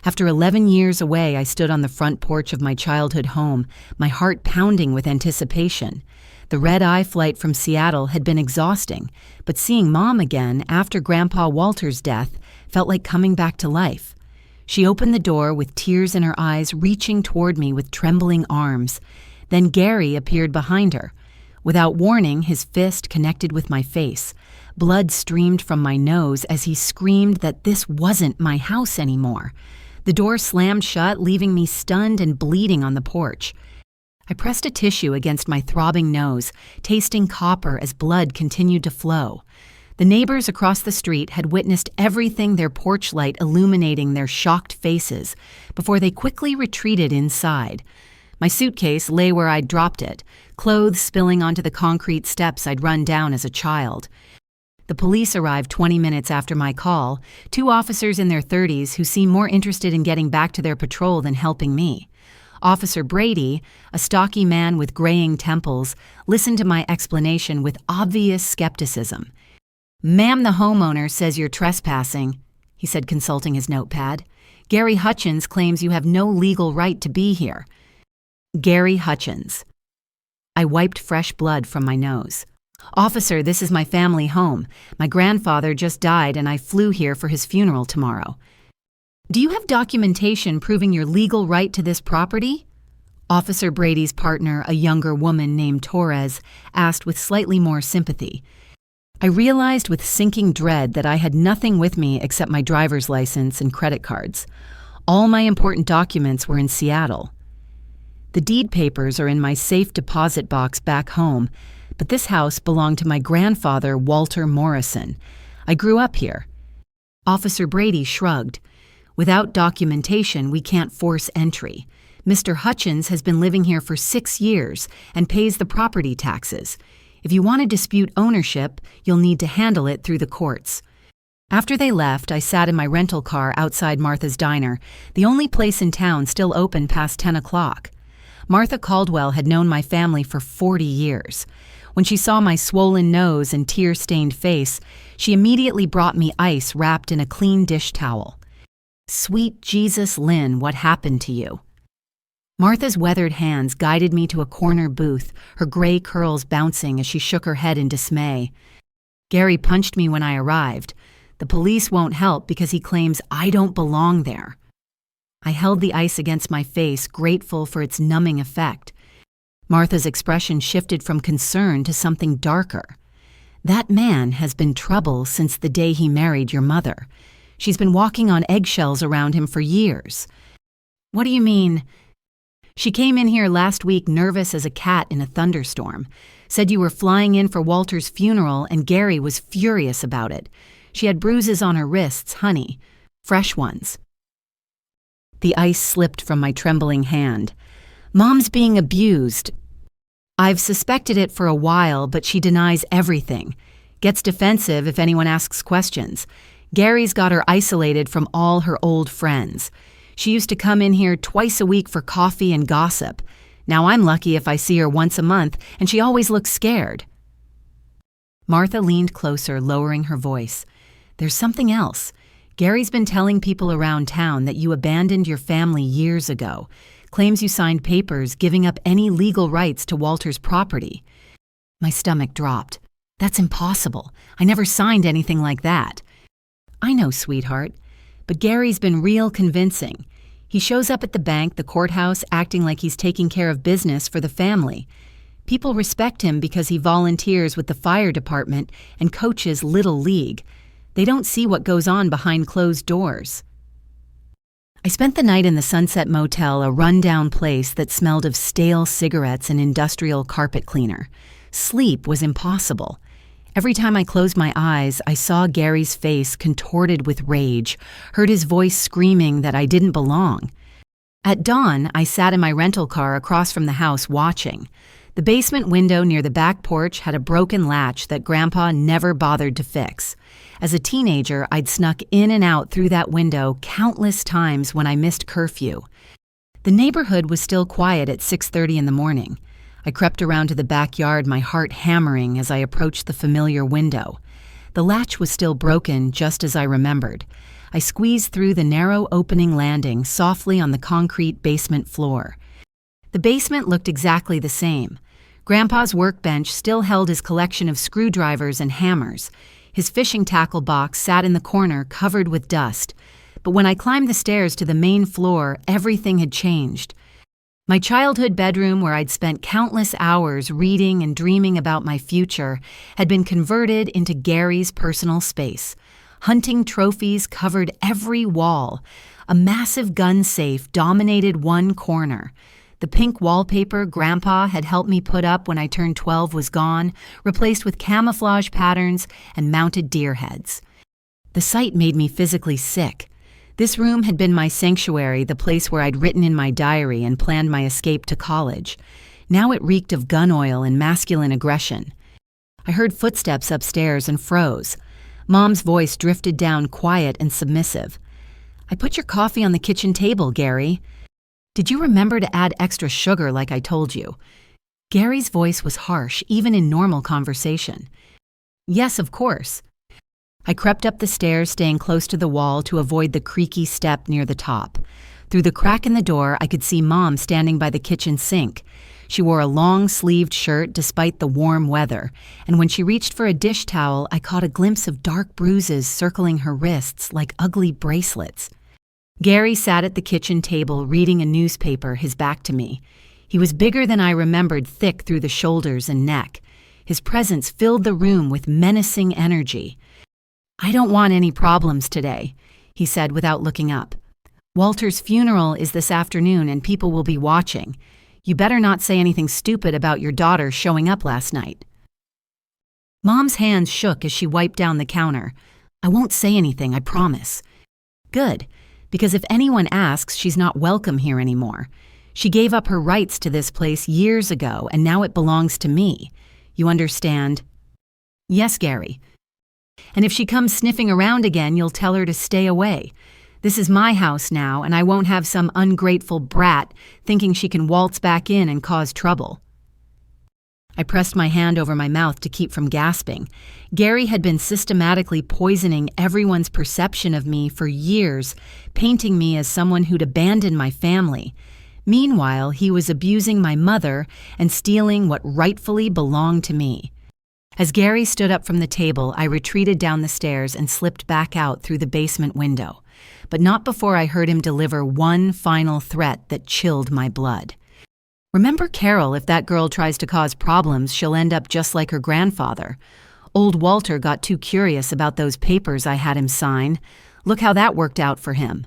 After 11 years away, I stood on the front porch of my childhood home, my heart pounding with anticipation. The red-eye flight from Seattle had been exhausting, but seeing Mom again after Grandpa Walter's death felt like coming back to life. She opened the door with tears in her eyes, reaching toward me with trembling arms. Then Gary appeared behind her. Without warning, his fist connected with my face. Blood streamed from my nose as he screamed that this wasn't my house anymore. The door slammed shut, leaving me stunned and bleeding on the porch. I pressed a tissue against my throbbing nose, tasting copper as blood continued to flow. The neighbors across the street had witnessed everything, their porch light illuminating their shocked faces, before they quickly retreated inside. My suitcase lay where I'd dropped it, clothes spilling onto the concrete steps I'd run down as a child. The police arrived 20 minutes after my call, 2 officers in their 30s who seemed more interested in getting back to their patrol than helping me. Officer Brady, a stocky man with graying temples, listened to my explanation with obvious skepticism. "Ma'am, the homeowner says you're trespassing," he said, consulting his notepad. "Gary Hutchins claims you have no legal right to be here." Gary Hutchins. I wiped fresh blood from my nose. "Officer, this is my family home. My grandfather just died and I flew here for his funeral tomorrow." "Do you have documentation proving your legal right to this property?" Officer Brady's partner, a younger woman named Torres, asked with slightly more sympathy. I realized with sinking dread that I had nothing with me except my driver's license and credit cards. All my important documents were in Seattle. "The deed papers are in my safe deposit box back home, but this house belonged to my grandfather, Walter Morrison. I grew up here." Officer Brady shrugged. "Without documentation, we can't force entry. Mr. Hutchins has been living here for 6 years and pays the property taxes. If you want to dispute ownership, you'll need to handle it through the courts." After they left, I sat in my rental car outside Martha's Diner, the only place in town still open past 10 o'clock. Martha Caldwell had known my family for 40 years. When she saw my swollen nose and tear-stained face, she immediately brought me ice wrapped in a clean dish towel. "Sweet Jesus, Lynn, what happened to you?" Martha's weathered hands guided me to a corner booth, her gray curls bouncing as she shook her head in dismay. "Gary punched me when I arrived. The police won't help because he claims I don't belong there." I held the ice against my face, grateful for its numbing effect. Martha's expression shifted from concern to something darker. "That man has been trouble since the day he married your mother. She's been walking on eggshells around him for years." "What do you mean?" "She came in here last week nervous as a cat in a thunderstorm. Said you were flying in for Walter's funeral and Gary was furious about it. She had bruises on her wrists, honey. Fresh ones." The ice slipped from my trembling hand. "Mom's being abused." "I've suspected it for a while, but she denies everything. Gets defensive if anyone asks questions. Gary's got her isolated from all her old friends. She used to come in here twice a week for coffee and gossip. Now I'm lucky if I see her once a month, and she always looks scared." Martha leaned closer, lowering her voice. "There's something else. Gary's been telling people around town that you abandoned your family years ago. Claims you signed papers giving up any legal rights to Walter's property." My stomach dropped. "That's impossible. I never signed anything like that." "I know, sweetheart. But Gary's been real convincing. He shows up at the bank, the courthouse, acting like he's taking care of business for the family. People respect him because he volunteers with the fire department and coaches Little League. They don't see what goes on behind closed doors." I spent the night in the Sunset Motel, a rundown place that smelled of stale cigarettes and industrial carpet cleaner. Sleep was impossible. Every time I closed my eyes, I saw Gary's face contorted with rage, heard his voice screaming that I didn't belong. At dawn, I sat in my rental car across from the house watching. The basement window near the back porch had a broken latch that Grandpa never bothered to fix. As a teenager, I'd snuck in and out through that window countless times when I missed curfew. The neighborhood was still quiet at 6:30 in the morning. I crept around to the backyard, my heart hammering as I approached the familiar window. The latch was still broken, just as I remembered. I squeezed through the narrow opening landing softly on the concrete basement floor. The basement looked exactly the same. Grandpa's workbench still held his collection of screwdrivers and hammers. His fishing tackle box sat in the corner covered with dust. But when I climbed the stairs to the main floor, everything had changed. My childhood bedroom, where I'd spent countless hours reading and dreaming about my future, had been converted into Gary's personal space. Hunting trophies covered every wall. A massive gun safe dominated one corner. The pink wallpaper Grandpa had helped me put up when I turned 12 was gone, replaced with camouflage patterns and mounted deer heads. The sight made me physically sick. This room had been my sanctuary, the place where I'd written in my diary and planned my escape to college. Now it reeked of gun oil and masculine aggression. I heard footsteps upstairs and froze. Mom's voice drifted down quiet and submissive. "I put your coffee on the kitchen table, Gary. Did you remember to add extra sugar like I told you?" Gary's voice was harsh, even in normal conversation. "Yes, of course." I crept up the stairs, staying close to the wall to avoid the creaky step near the top. Through the crack in the door, I could see Mom standing by the kitchen sink. She wore a long-sleeved shirt despite the warm weather, and when she reached for a dish towel, I caught a glimpse of dark bruises circling her wrists like ugly bracelets. Gary sat at the kitchen table reading a newspaper, his back to me. He was bigger than I remembered, thick through the shoulders and neck. His presence filled the room with menacing energy. "I don't want any problems today," he said without looking up. "Walter's funeral is this afternoon and people will be watching. You better not say anything stupid about your daughter showing up last night." Mom's hands shook as she wiped down the counter. "I won't say anything, I promise." "Good, because if anyone asks, she's not welcome here anymore. She gave up her rights to this place years ago and now it belongs to me. You understand?" "Yes, Gary. And if she comes sniffing around again, you'll tell her to stay away. This is my house now, and I won't have some ungrateful brat thinking she can waltz back in and cause trouble." I pressed my hand over my mouth to keep from gasping. Gary had been systematically poisoning everyone's perception of me for years, painting me as someone who'd abandoned my family. Meanwhile, he was abusing my mother and stealing what rightfully belonged to me. As Gary stood up from the table, I retreated down the stairs and slipped back out through the basement window. But not before I heard him deliver one final threat that chilled my blood. "Remember Carol, if that girl tries to cause problems, she'll end up just like her grandfather. Old Walter got too curious about those papers I had him sign. Look how that worked out for him."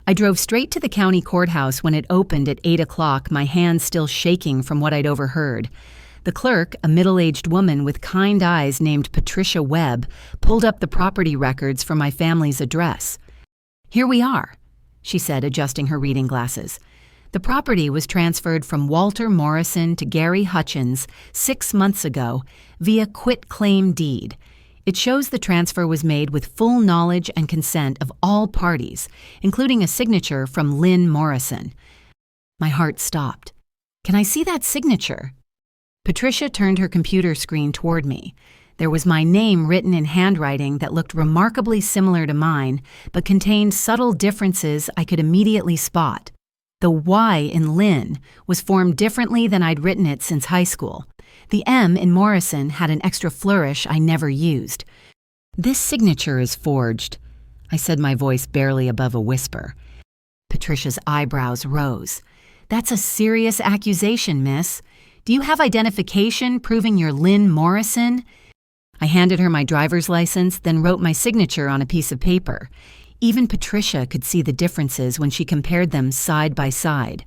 I drove straight to the county courthouse when it opened at 8 o'clock, my hands still shaking from what I'd overheard. The clerk, a middle-aged woman with kind eyes named Patricia Webb, pulled up the property records for my family's address. "Here we are," she said, adjusting her reading glasses. "The property was transferred from Walter Morrison to Gary Hutchins 6 months ago via quitclaim deed. It shows the transfer was made with full knowledge and consent of all parties, including a signature from Lynn Morrison." My heart stopped. "Can I see that signature?" Patricia turned her computer screen toward me. There was my name written in handwriting that looked remarkably similar to mine, but contained subtle differences I could immediately spot. The Y in Lynn was formed differently than I'd written it since high school. The M in Morrison had an extra flourish I never used. "This signature is forged," I said, my voice barely above a whisper. Patricia's eyebrows rose. "That's a serious accusation, miss. Do you have identification proving you're Lynn Morrison?" I handed her my driver's license, then wrote my signature on a piece of paper. Even Patricia could see the differences when she compared them side by side.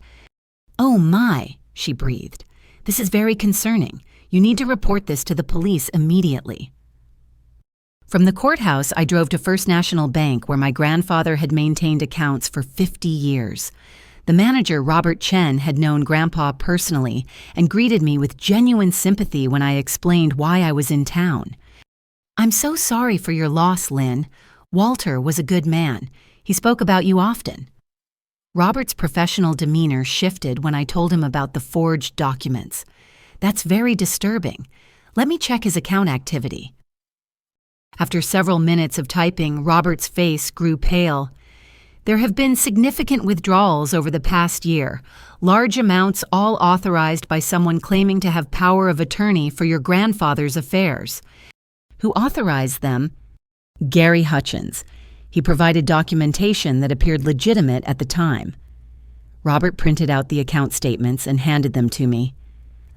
"Oh my," she breathed. "This is very concerning. You need to report this to the police immediately." From the courthouse, I drove to First National Bank, where my grandfather had maintained accounts for 50 years. The manager, Robert Chen, had known Grandpa personally and greeted me with genuine sympathy when I explained why I was in town. "I'm so sorry for your loss, Lynn. Walter was a good man. He spoke about you often." Robert's professional demeanor shifted when I told him about the forged documents. "That's very disturbing. Let me check his account activity." After several minutes of typing, Robert's face grew pale. There have been significant withdrawals over the past year, large amounts all authorized by someone claiming to have power of attorney for your grandfather's affairs. Who authorized them? Gary Hutchins. He provided documentation that appeared legitimate at the time. Robert printed out the account statements and handed them to me.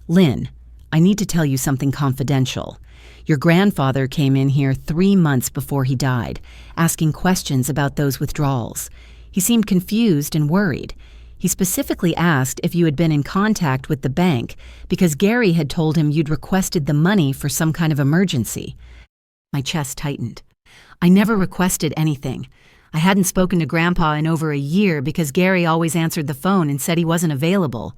Lynn, I need to tell you something confidential. Your grandfather came in here 3 months before he died, asking questions about those withdrawals. He seemed confused and worried. He specifically asked if you had been in contact with the bank because Gary had told him you'd requested the money for some kind of emergency. My chest tightened. I never requested anything. I hadn't spoken to Grandpa in over a year because Gary always answered the phone and said he wasn't available.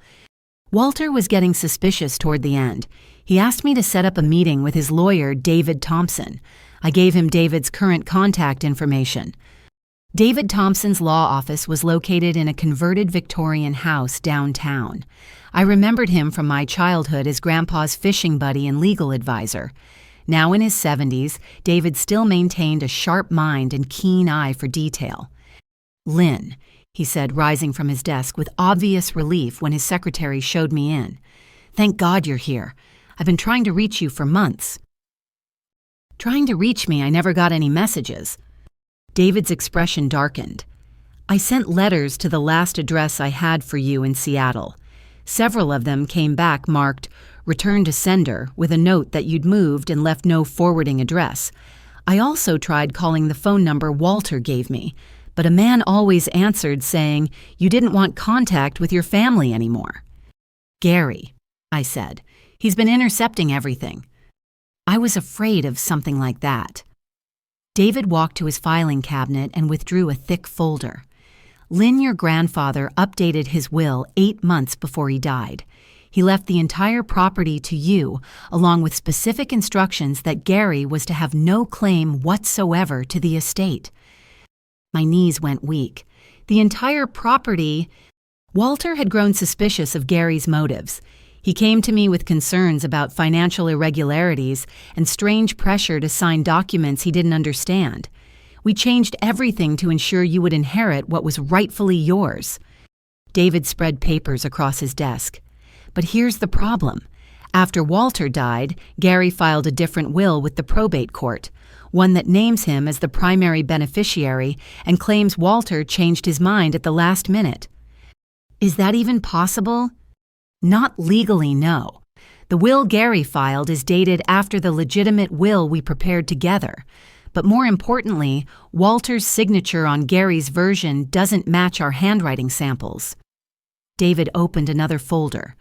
Walter was getting suspicious toward the end. He asked me to set up a meeting with his lawyer, David Thompson. I gave him David's current contact information. David Thompson's law office was located in a converted Victorian house downtown. I remembered him from my childhood as Grandpa's fishing buddy and legal advisor. Now in his 70s, David still maintained a sharp mind and keen eye for detail. Lynn, he said, rising from his desk with obvious relief when his secretary showed me in. Thank God you're here. I've been trying to reach you for months. Trying to reach me, I never got any messages. David's expression darkened. I sent letters to the last address I had for you in Seattle. Several of them came back marked, Return to Sender, with a note that you'd moved and left no forwarding address. I also tried calling the phone number Walter gave me, but a man always answered saying you didn't want contact with your family anymore. Gary, I said. He's been intercepting everything. I was afraid of something like that. David walked to his filing cabinet and withdrew a thick folder. Lynn, your grandfather, updated his will 8 months before he died. He left the entire property to you, along with specific instructions that Gary was to have no claim whatsoever to the estate. My knees went weak. The entire property... Walter had grown suspicious of Gary's motives. He came to me with concerns about financial irregularities and strange pressure to sign documents he didn't understand. We changed everything to ensure you would inherit what was rightfully yours. David spread papers across his desk. But here's the problem. After Walter died, Gary filed a different will with the probate court, one that names him as the primary beneficiary and claims Walter changed his mind at the last minute. Is that even possible? Not legally, no. The will Gary filed is dated after the legitimate will we prepared together. But more importantly, Walter's signature on Gary's version doesn't match our handwriting samples. David opened another folder.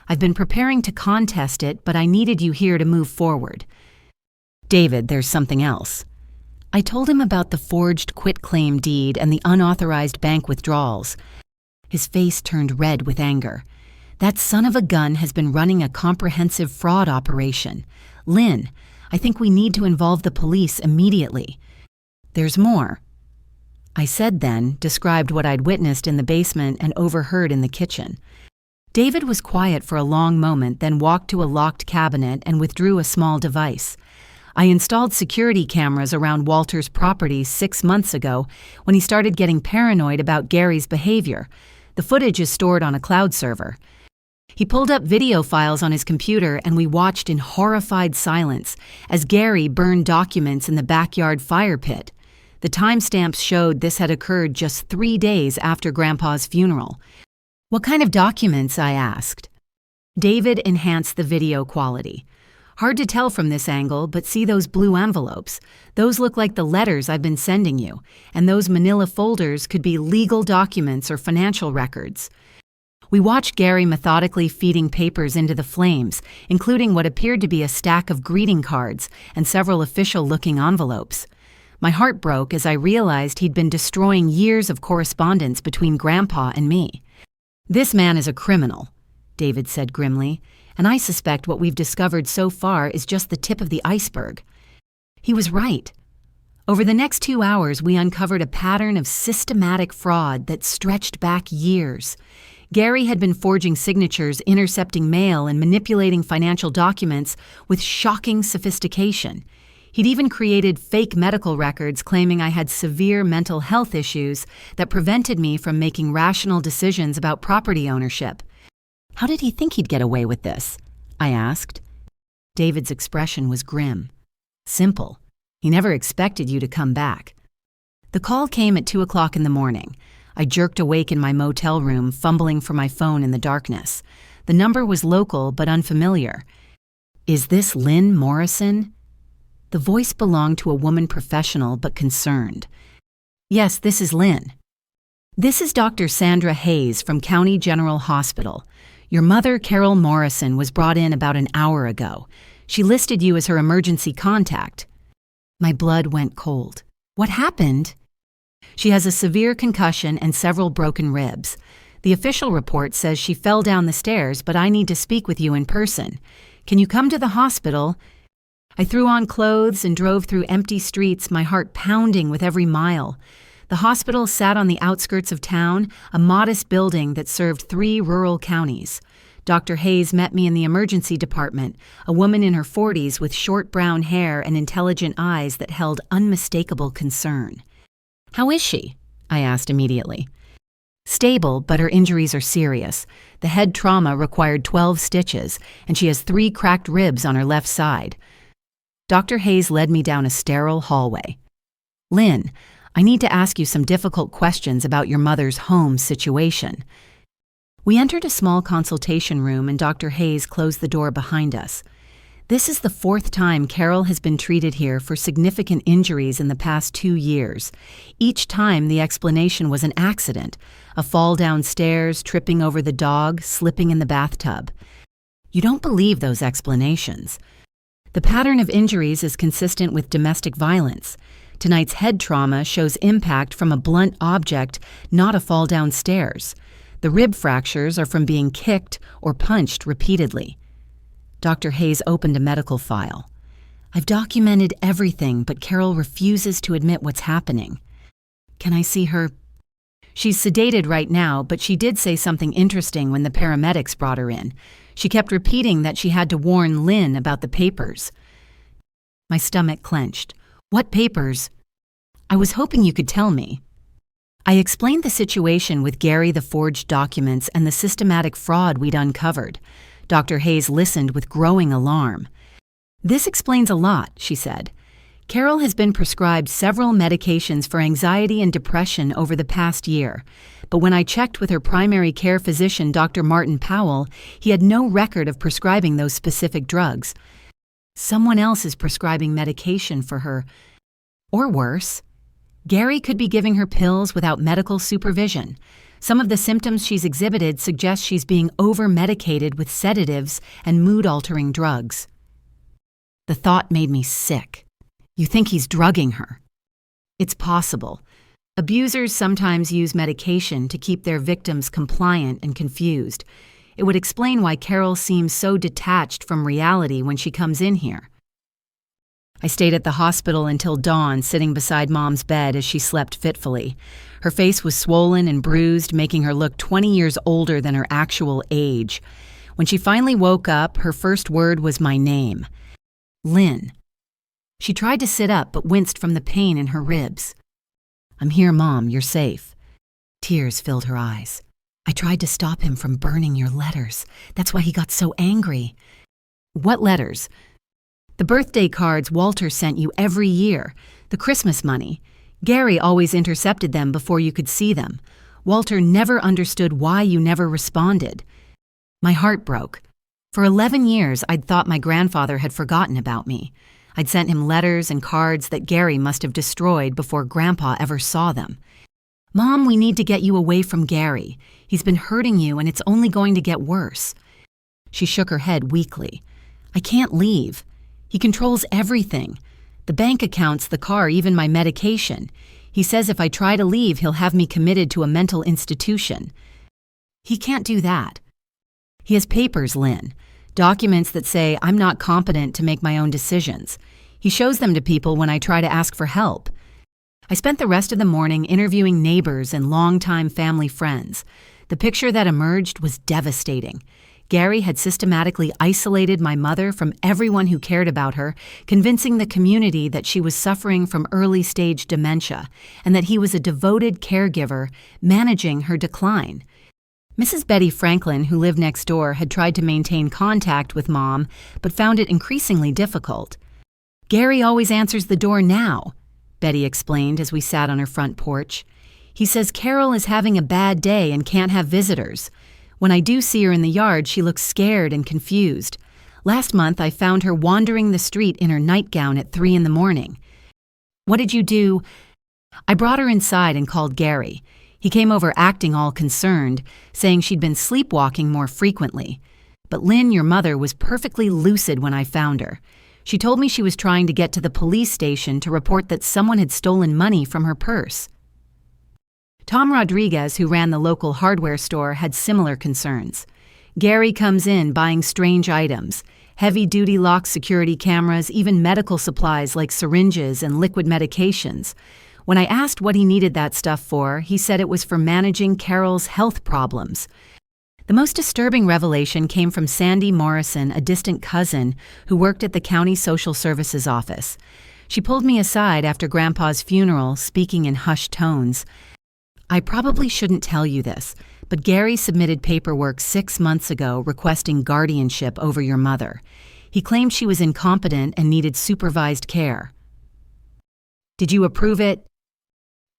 I've been preparing to contest it, but I needed you here to move forward. David, there's something else. I told him about the forged quitclaim deed and the unauthorized bank withdrawals. His face turned red with anger. That son of a gun has been running a comprehensive fraud operation. Lynn, I think we need to involve the police immediately. There's more. I said then, described what I'd witnessed in the basement and overheard in the kitchen. David was quiet for a long moment, then walked to a locked cabinet and withdrew a small device. I installed security cameras around Walter's property 6 months ago when he started getting paranoid about Gary's behavior. The footage is stored on a cloud server. He pulled up video files on his computer and we watched in horrified silence as Gary burned documents in the backyard fire pit. The timestamps showed this had occurred just 3 days after Grandpa's funeral. What kind of documents? I asked. David enhanced the video quality. Hard to tell from this angle, but see those blue envelopes? Those look like the letters I've been sending you, and those manila folders could be legal documents or financial records. We watched Gary methodically feeding papers into the flames, including what appeared to be a stack of greeting cards and several official-looking envelopes. My heart broke as I realized he'd been destroying years of correspondence between Grandpa and me. This man is a criminal, David said grimly, and I suspect what we've discovered so far is just the tip of the iceberg. He was right. Over the next 2 hours, we uncovered a pattern of systematic fraud that stretched back years. Gary had been forging signatures, intercepting mail, and manipulating financial documents with shocking sophistication. He'd even created fake medical records claiming I had severe mental health issues that prevented me from making rational decisions about property ownership. How did he think he'd get away with this? I asked. David's expression was grim. Simple. He never expected you to come back. The call came at 2 o'clock in the morning. I jerked awake in my motel room, fumbling for my phone in the darkness. The number was local but unfamiliar. Is this Lynn Morrison? The voice belonged to a woman professional but concerned. Yes, this is Lynn. This is Dr. Sandra Hayes from County General Hospital. Your mother, Carol Morrison, was brought in about an hour ago. She listed you as her emergency contact. My blood went cold. What happened? She has a severe concussion and several broken ribs. The official report says she fell down the stairs, but I need to speak with you in person. Can you come to the hospital? I threw on clothes and drove through empty streets, my heart pounding with every mile. The hospital sat on the outskirts of town, a modest building that served 3 rural counties. Dr. Hayes met me in the emergency department, a woman in her 40s with short brown hair and intelligent eyes that held unmistakable concern. How is she? I asked immediately. Stable, but her injuries are serious. The head trauma required 12 stitches, and she has 3 cracked ribs on her left side. Dr. Hayes led me down a sterile hallway. Lynn, I need to ask you some difficult questions about your mother's home situation. We entered a small consultation room and Dr. Hayes closed the door behind us. This is the 4th time Carol has been treated here for significant injuries in the past 2 years. Each time the explanation was an accident, a fall downstairs, tripping over the dog, slipping in the bathtub. You don't believe those explanations. The pattern of injuries is consistent with domestic violence. Tonight's head trauma shows impact from a blunt object, not a fall downstairs. The rib fractures are from being kicked or punched repeatedly. Dr. Hayes opened a medical file. I've documented everything, but Carol refuses to admit what's happening. Can I see her? She's sedated right now, but she did say something interesting when the paramedics brought her in. She kept repeating that she had to warn Lynn about the papers. My stomach clenched. What papers? I was hoping you could tell me. I explained the situation with Gary, the forged documents, and the systematic fraud we'd uncovered. Dr. Hayes listened with growing alarm. This explains a lot, she said. Carol has been prescribed several medications for anxiety and depression over the past year, but when I checked with her primary care physician, Dr. Martin Powell, he had no record of prescribing those specific drugs. Someone else is prescribing medication for her. Or worse, Gary could be giving her pills without medical supervision. Some of the symptoms she's exhibited suggest she's being over-medicated with sedatives and mood-altering drugs. The thought made me sick. You think he's drugging her? It's possible. Abusers sometimes use medication to keep their victims compliant and confused. It would explain why Carol seems so detached from reality when she comes in here. I stayed at the hospital until dawn, sitting beside Mom's bed as she slept fitfully. Her face was swollen and bruised, making her look 20 years older than her actual age. When she finally woke up, her first word was my name. Lynn. She tried to sit up but winced from the pain in her ribs. I'm here, Mom. You're safe. Tears filled her eyes. I tried to stop him from burning your letters. That's why he got so angry. What letters? The birthday cards Walter sent you every year. The Christmas money. Gary always intercepted them before you could see them. Walter never understood why you never responded. My heart broke. For 11 years, I'd thought my grandfather had forgotten about me. I'd sent him letters and cards that Gary must have destroyed before Grandpa ever saw them. Mom, we need to get you away from Gary. He's been hurting you and it's only going to get worse. She shook her head weakly. I can't leave. He controls everything. The bank accounts, the car, even my medication. He says if I try to leave, he'll have me committed to a mental institution. He can't do that. He has papers, Lynn. Documents that say I'm not competent to make my own decisions. He shows them to people when I try to ask for help. I spent the rest of the morning interviewing neighbors and longtime family friends. The picture that emerged was devastating. Gary had systematically isolated my mother from everyone who cared about her, convincing the community that she was suffering from early-stage dementia and that he was a devoted caregiver managing her decline. Mrs. Betty Franklin, who lived next door, had tried to maintain contact with Mom, but found it increasingly difficult. "Gary always answers the door now," Betty explained as we sat on her front porch. "He says Carol is having a bad day and can't have visitors. When I do see her in the yard, she looks scared and confused. Last month, I found her wandering the street in her nightgown at 3 in the morning. What did you do?" I brought her inside and called Gary. He came over acting all concerned, saying she'd been sleepwalking more frequently. But Lynn, your mother, was perfectly lucid when I found her. She told me she was trying to get to the police station to report that someone had stolen money from her purse. Tom Rodriguez, who ran the local hardware store, had similar concerns. Gary comes in buying strange items, heavy-duty lock security cameras, even medical supplies like syringes and liquid medications. When I asked what he needed that stuff for, he said it was for managing Carol's health problems. The most disturbing revelation came from Sandy Morrison, a distant cousin who worked at the county social services office. She pulled me aside after Grandpa's funeral, speaking in hushed tones. "I probably shouldn't tell you this, but Gary submitted paperwork 6 months ago requesting guardianship over your mother. He claimed she was incompetent and needed supervised care. Did you approve it?"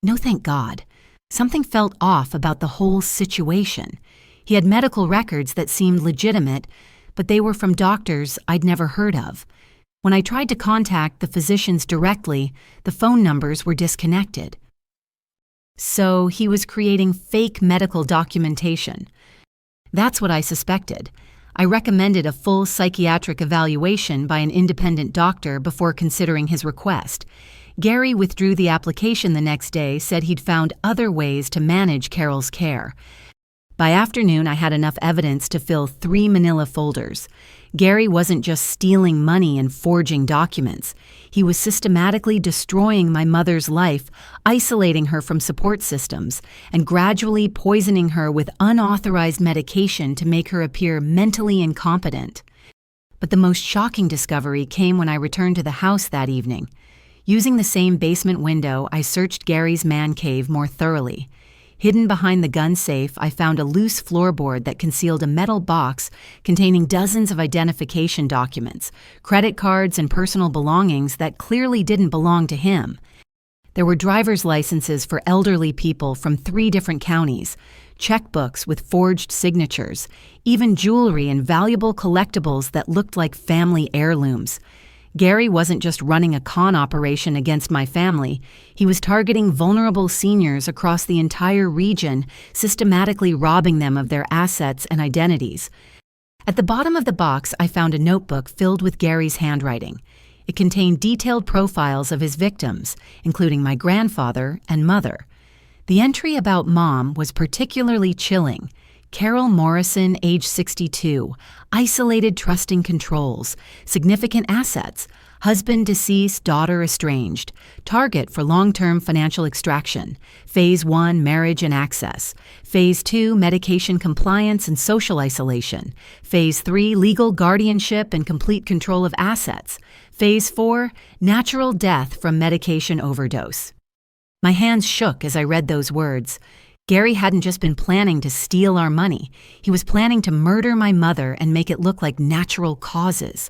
No, thank God. Something felt off about the whole situation. He had medical records that seemed legitimate, but they were from doctors I'd never heard of. When I tried to contact the physicians directly, the phone numbers were disconnected. So he was creating fake medical documentation. That's what I suspected. I recommended a full psychiatric evaluation by an independent doctor before considering his request. Gary withdrew the application the next day, said he'd found other ways to manage Carol's care. By afternoon, I had enough evidence to fill 3 manila folders. Gary wasn't just stealing money and forging documents. He was systematically destroying my mother's life, isolating her from support systems, and gradually poisoning her with unauthorized medication to make her appear mentally incompetent. But the most shocking discovery came when I returned to the house that evening. Using the same basement window, I searched Gary's man cave more thoroughly. Hidden behind the gun safe, I found a loose floorboard that concealed a metal box containing dozens of identification documents, credit cards, and personal belongings that clearly didn't belong to him. There were driver's licenses for elderly people from 3 different counties, checkbooks with forged signatures, even jewelry and valuable collectibles that looked like family heirlooms. Gary wasn't just running a con operation against my family. He was targeting vulnerable seniors across the entire region, systematically robbing them of their assets and identities. At the bottom of the box, I found a notebook filled with Gary's handwriting. It contained detailed profiles of his victims, including my grandfather and mother. The entry about Mom was particularly chilling. Carol Morrison, age 62, isolated trusting controls, significant assets, husband deceased, daughter estranged, target for long-term financial extraction, Phase 1, marriage and access, Phase 2, medication compliance and social isolation, Phase 3, legal guardianship and complete control of assets, Phase 4, natural death from medication overdose. My hands shook as I read those words. Gary hadn't just been planning to steal our money. He was planning to murder my mother and make it look like natural causes.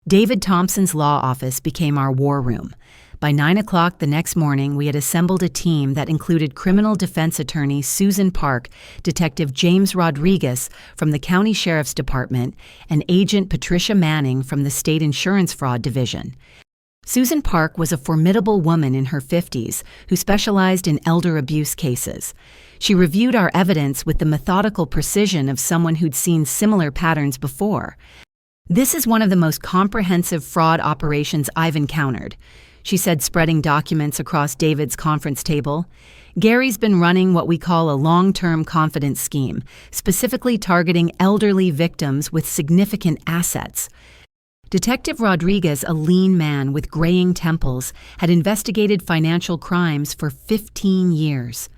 David Thompson's law office became our war room. By 9 o'clock the next morning, we had assembled a team that included criminal defense attorney Susan Park, Detective James Rodriguez from the County Sheriff's Department, and Agent Patricia Manning from the State Insurance Fraud Division. Susan Park was a formidable woman in her 50s who specialized in elder abuse cases. She reviewed our evidence with the methodical precision of someone who'd seen similar patterns before. "This is one of the most comprehensive fraud operations I've encountered," she said, spreading documents across David's conference table. "Gary's been running what we call a long-term confidence scheme, specifically targeting elderly victims with significant assets." Detective Rodriguez, a lean man with graying temples, had investigated financial crimes for 15 years.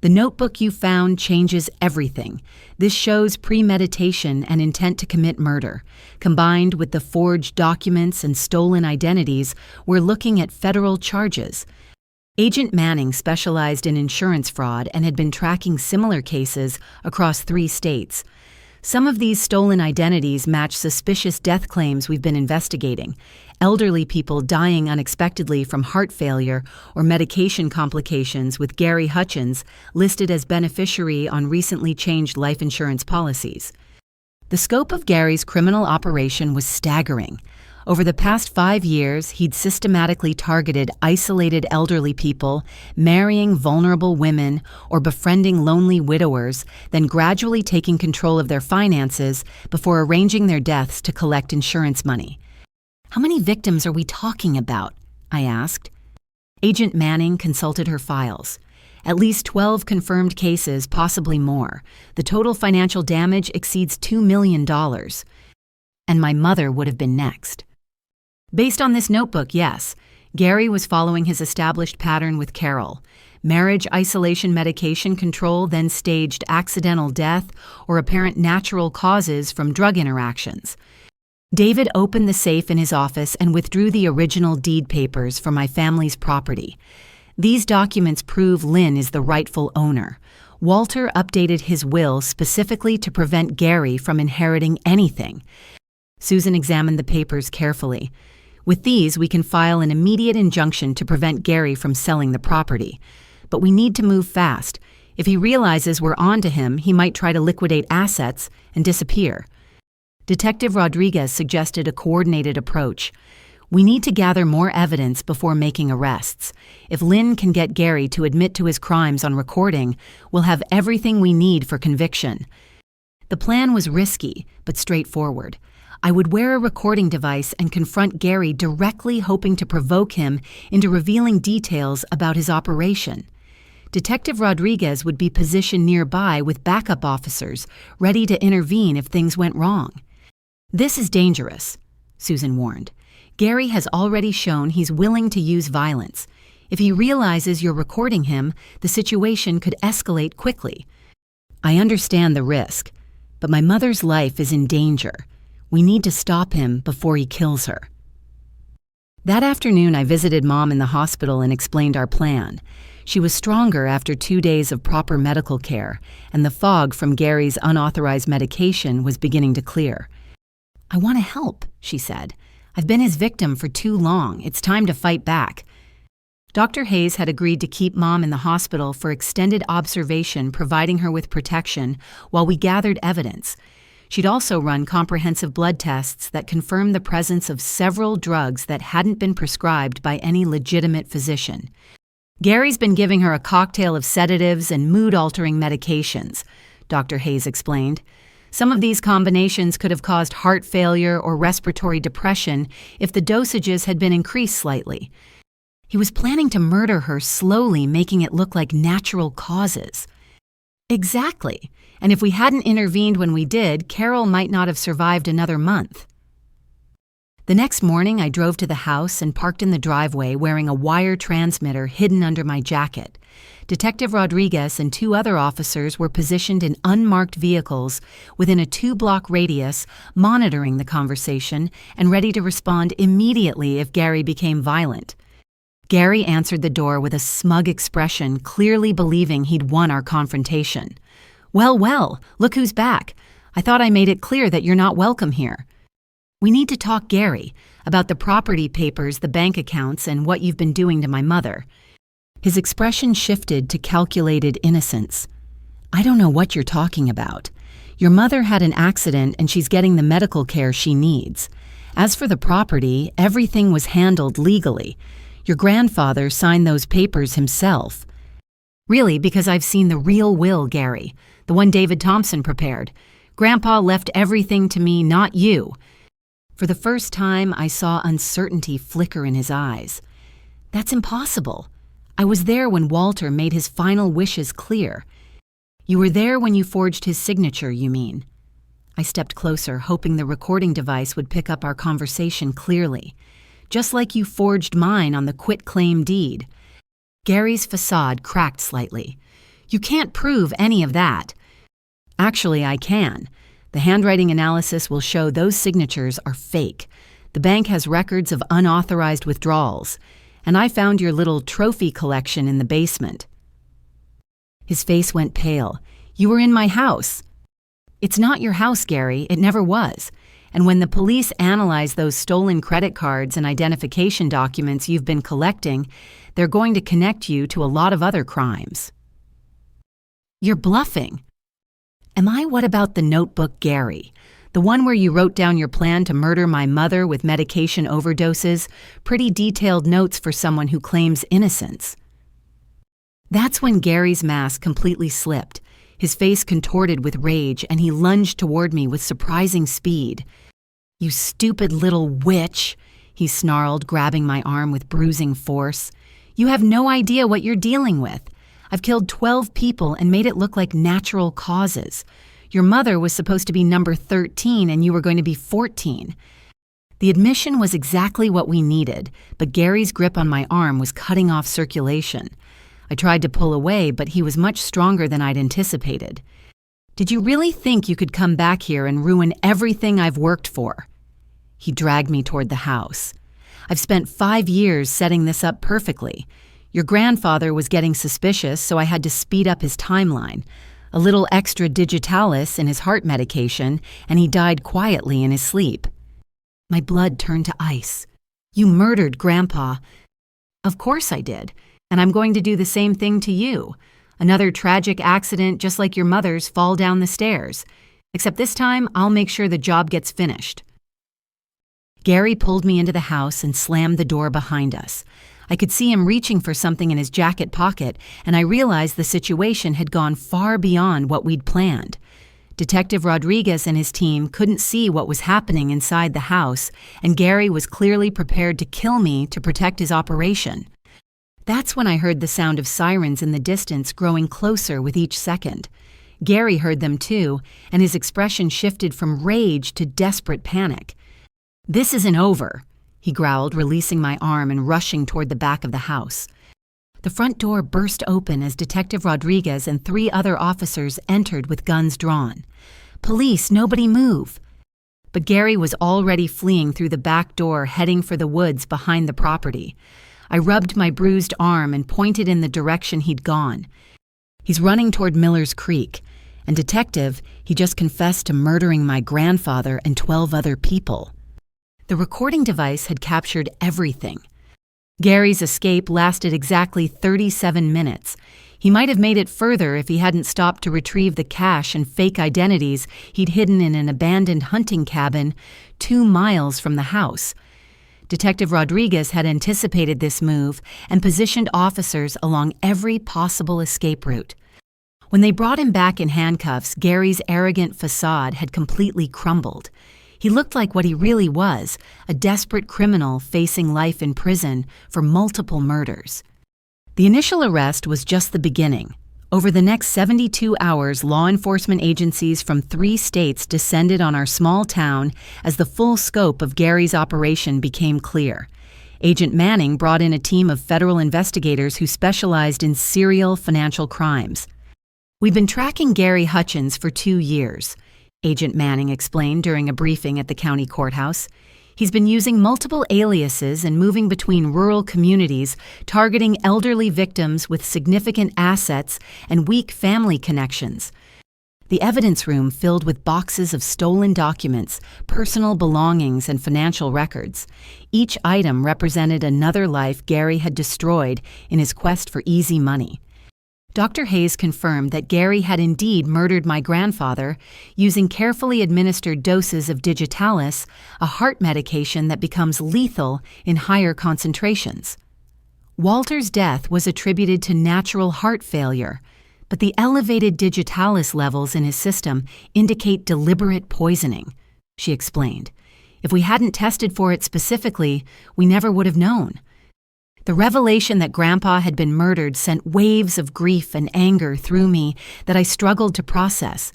The notebook you found changes everything. This shows premeditation and intent to commit murder. Combined with the forged documents and stolen identities, we're looking at federal charges. Agent Manning specialized in insurance fraud and had been tracking similar cases across 3 states. Some of these stolen identities match suspicious death claims we've been investigating. Elderly people dying unexpectedly from heart failure or medication complications, with Gary Hutchins listed as beneficiary on recently changed life insurance policies. The scope of Gary's criminal operation was staggering. Over the past 5 years, he'd systematically targeted isolated elderly people, marrying vulnerable women, or befriending lonely widowers, then gradually taking control of their finances before arranging their deaths to collect insurance money. "How many victims are we talking about?" I asked. Agent Manning consulted her files. At least 12 confirmed cases, possibly more. The total financial damage exceeds $2 million. And my mother would have been next. Based on this notebook, yes, Gary was following his established pattern with Carol. Marriage isolation medication control, then staged accidental death or apparent natural causes from drug interactions. David opened the safe in his office and withdrew the original deed papers for my family's property. These documents prove Lynn is the rightful owner. Walter updated his will specifically to prevent Gary from inheriting anything. Susan examined the papers carefully. With these, we can file an immediate injunction to prevent Gary from selling the property. But we need to move fast. If he realizes we're on to him, he might try to liquidate assets and disappear. Detective Rodriguez suggested a coordinated approach. We need to gather more evidence before making arrests. If Lynn can get Gary to admit to his crimes on recording, we'll have everything we need for conviction. The plan was risky, but straightforward. I would wear a recording device and confront Gary directly, hoping to provoke him into revealing details about his operation. Detective Rodriguez would be positioned nearby with backup officers, ready to intervene if things went wrong. "This is dangerous," Susan warned. "Gary has already shown he's willing to use violence. If he realizes you're recording him, the situation could escalate quickly." "I understand the risk, but my mother's life is in danger. We need to stop him before he kills her." That afternoon, I visited Mom in the hospital and explained our plan. She was stronger after 2 days of proper medical care, and the fog from Gary's unauthorized medication was beginning to clear. "I want to help," she said. "I've been his victim for too long. It's time to fight back." Dr. Hayes had agreed to keep Mom in the hospital for extended observation, providing her with protection while we gathered evidence. She'd also run comprehensive blood tests that confirmed the presence of several drugs that hadn't been prescribed by any legitimate physician. "Gary's been giving her a cocktail of sedatives and mood-altering medications," Dr. Hayes explained. "Some of these combinations could have caused heart failure or respiratory depression if the dosages had been increased slightly. He was planning to murder her slowly, making it look like natural causes." "Exactly. And if we hadn't intervened when we did, Carol might not have survived another month." The next morning, I drove to the house and parked in the driveway wearing a wire transmitter hidden under my jacket. Detective Rodriguez and 2 other officers were positioned in unmarked vehicles within a 2-block radius, monitoring the conversation and ready to respond immediately if Gary became violent. Gary answered the door with a smug expression, clearly believing he'd won our confrontation. Well, look who's back. I thought I made it clear that you're not welcome here. We need to talk, Gary, about the property papers, the bank accounts, and what you've been doing to my mother." His expression shifted to calculated innocence. "I don't know what you're talking about. Your mother had an accident and she's getting the medical care she needs. As for the property, everything was handled legally. Your grandfather signed those papers himself." "Really, because I've seen the real will, Gary, the one David Thompson prepared. Grandpa left everything to me, not you." For the first time, I saw uncertainty flicker in his eyes. "That's impossible. I was there when Walter made his final wishes clear." "You were there when you forged his signature, you mean?" I stepped closer, hoping the recording device would pick up our conversation clearly. "Just like you forged mine on the quitclaim deed." Gary's facade cracked slightly. You can't prove any of that. Actually, I can. The handwriting analysis will show those signatures are fake. The bank has records of unauthorized withdrawals, and I found your little trophy collection in the basement. His face went pale. You were in my house. It's not your house, Gary. It never was. And when the police analyze those stolen credit cards and identification documents you've been collecting, they're going to connect you to a lot of other crimes. You're bluffing. Am I what about the notebook, Gary? The one where you wrote down your plan to murder my mother with medication overdoses? Pretty detailed notes for someone who claims innocence. That's when Gary's mask completely slipped. His face contorted with rage, and he lunged toward me with surprising speed. You stupid little witch, he snarled, grabbing my arm with bruising force. You have no idea what you're dealing with. I've killed 12 people and made it look like natural causes. Your mother was supposed to be number 13 and you were going to be 14. The admission was exactly what we needed, but Gary's grip on my arm was cutting off circulation. I tried to pull away, but he was much stronger than I'd anticipated. Did you really think you could come back here and ruin everything I've worked for? He dragged me toward the house. I've spent 5 years setting this up perfectly. Your grandfather was getting suspicious, so I had to speed up his timeline. A little extra digitalis in his heart medication, and he died quietly in his sleep. My blood turned to ice. You murdered Grandpa. Of course I did, and I'm going to do the same thing to you. Another tragic accident just like your mother's fall down the stairs. Except this time, I'll make sure the job gets finished. Gary pulled me into the house and slammed the door behind us. I could see him reaching for something in his jacket pocket, and I realized the situation had gone far beyond what we'd planned. Detective Rodriguez and his team couldn't see what was happening inside the house, and Gary was clearly prepared to kill me to protect his operation. That's when I heard the sound of sirens in the distance growing closer with each second. Gary heard them too, and his expression shifted from rage to desperate panic. "This isn't over," he growled, releasing my arm and rushing toward the back of the house. The front door burst open as Detective Rodriguez and 3 other officers entered with guns drawn. "Police, nobody move!" But Gary was already fleeing through the back door, heading for the woods behind the property. I rubbed my bruised arm and pointed in the direction he'd gone. He's running toward Miller's Creek. And Detective, he just confessed to murdering my grandfather and 12 other people. The recording device had captured everything. Gary's escape lasted exactly 37 minutes. He might have made it further if he hadn't stopped to retrieve the cash and fake identities he'd hidden in an abandoned hunting cabin 2 miles from the house. Detective Rodriguez had anticipated this move and positioned officers along every possible escape route. When they brought him back in handcuffs, Gary's arrogant facade had completely crumbled. He looked like what he really was, a desperate criminal facing life in prison for multiple murders. The initial arrest was just the beginning. Over the next 72 hours, law enforcement agencies from 3 states descended on our small town as the full scope of Gary's operation became clear. Agent Manning brought in a team of federal investigators who specialized in serial financial crimes. "We've been tracking Gary Hutchins for 2 years," Agent Manning explained during a briefing at the county courthouse. "He's been using multiple aliases and moving between rural communities, targeting elderly victims with significant assets and weak family connections." The evidence room filled with boxes of stolen documents, personal belongings, and financial records. Each item represented another life Gary had destroyed in his quest for easy money. Dr. Hayes confirmed that Gary had indeed murdered my grandfather using carefully administered doses of digitalis, a heart medication that becomes lethal in higher concentrations. Walter's death was attributed to natural heart failure, but the elevated digitalis levels in his system indicate deliberate poisoning, she explained. If we hadn't tested for it specifically, we never would have known. The revelation that Grandpa had been murdered sent waves of grief and anger through me that I struggled to process.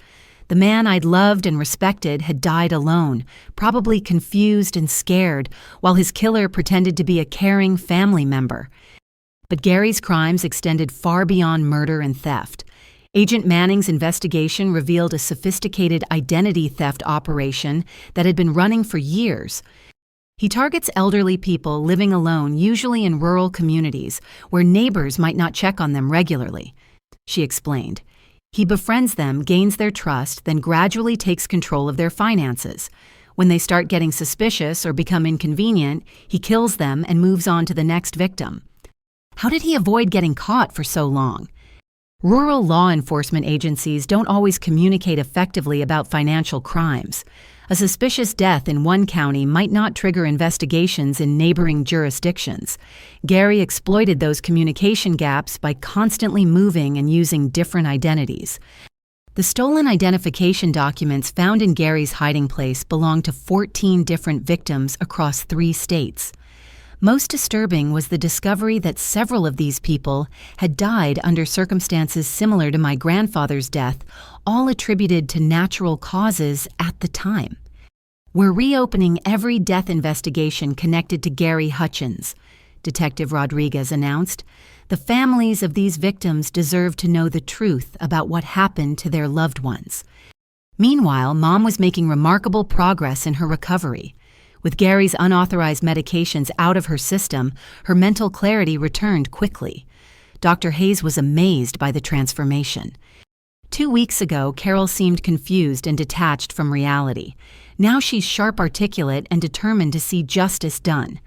The man I'd loved and respected had died alone, probably confused and scared, while his killer pretended to be a caring family member. But Gary's crimes extended far beyond murder and theft. Agent Manning's investigation revealed a sophisticated identity theft operation that had been running for years. He targets elderly people living alone, usually in rural communities, where neighbors might not check on them regularly. She explained. He befriends them, gains their trust, then gradually takes control of their finances. When they start getting suspicious or become inconvenient, he kills them and moves on to the next victim. How did he avoid getting caught for so long? Rural law enforcement agencies don't always communicate effectively about financial crimes. A suspicious death in one county might not trigger investigations in neighboring jurisdictions. Gary exploited those communication gaps by constantly moving and using different identities. The stolen identification documents found in Gary's hiding place belonged to 14 different victims across 3 states. Most disturbing was the discovery that several of these people had died under circumstances similar to my grandfather's death, all attributed to natural causes at the time. We're reopening every death investigation connected to Gary Hutchins, Detective Rodriguez announced. The families of these victims deserve to know the truth about what happened to their loved ones. Meanwhile, Mom was making remarkable progress in her recovery. With Gary's unauthorized medications out of her system, her mental clarity returned quickly. Dr. Hayes was amazed by the transformation. 2 weeks ago, Carol seemed confused and detached from reality. Now she's sharp, articulate, and determined to see justice done.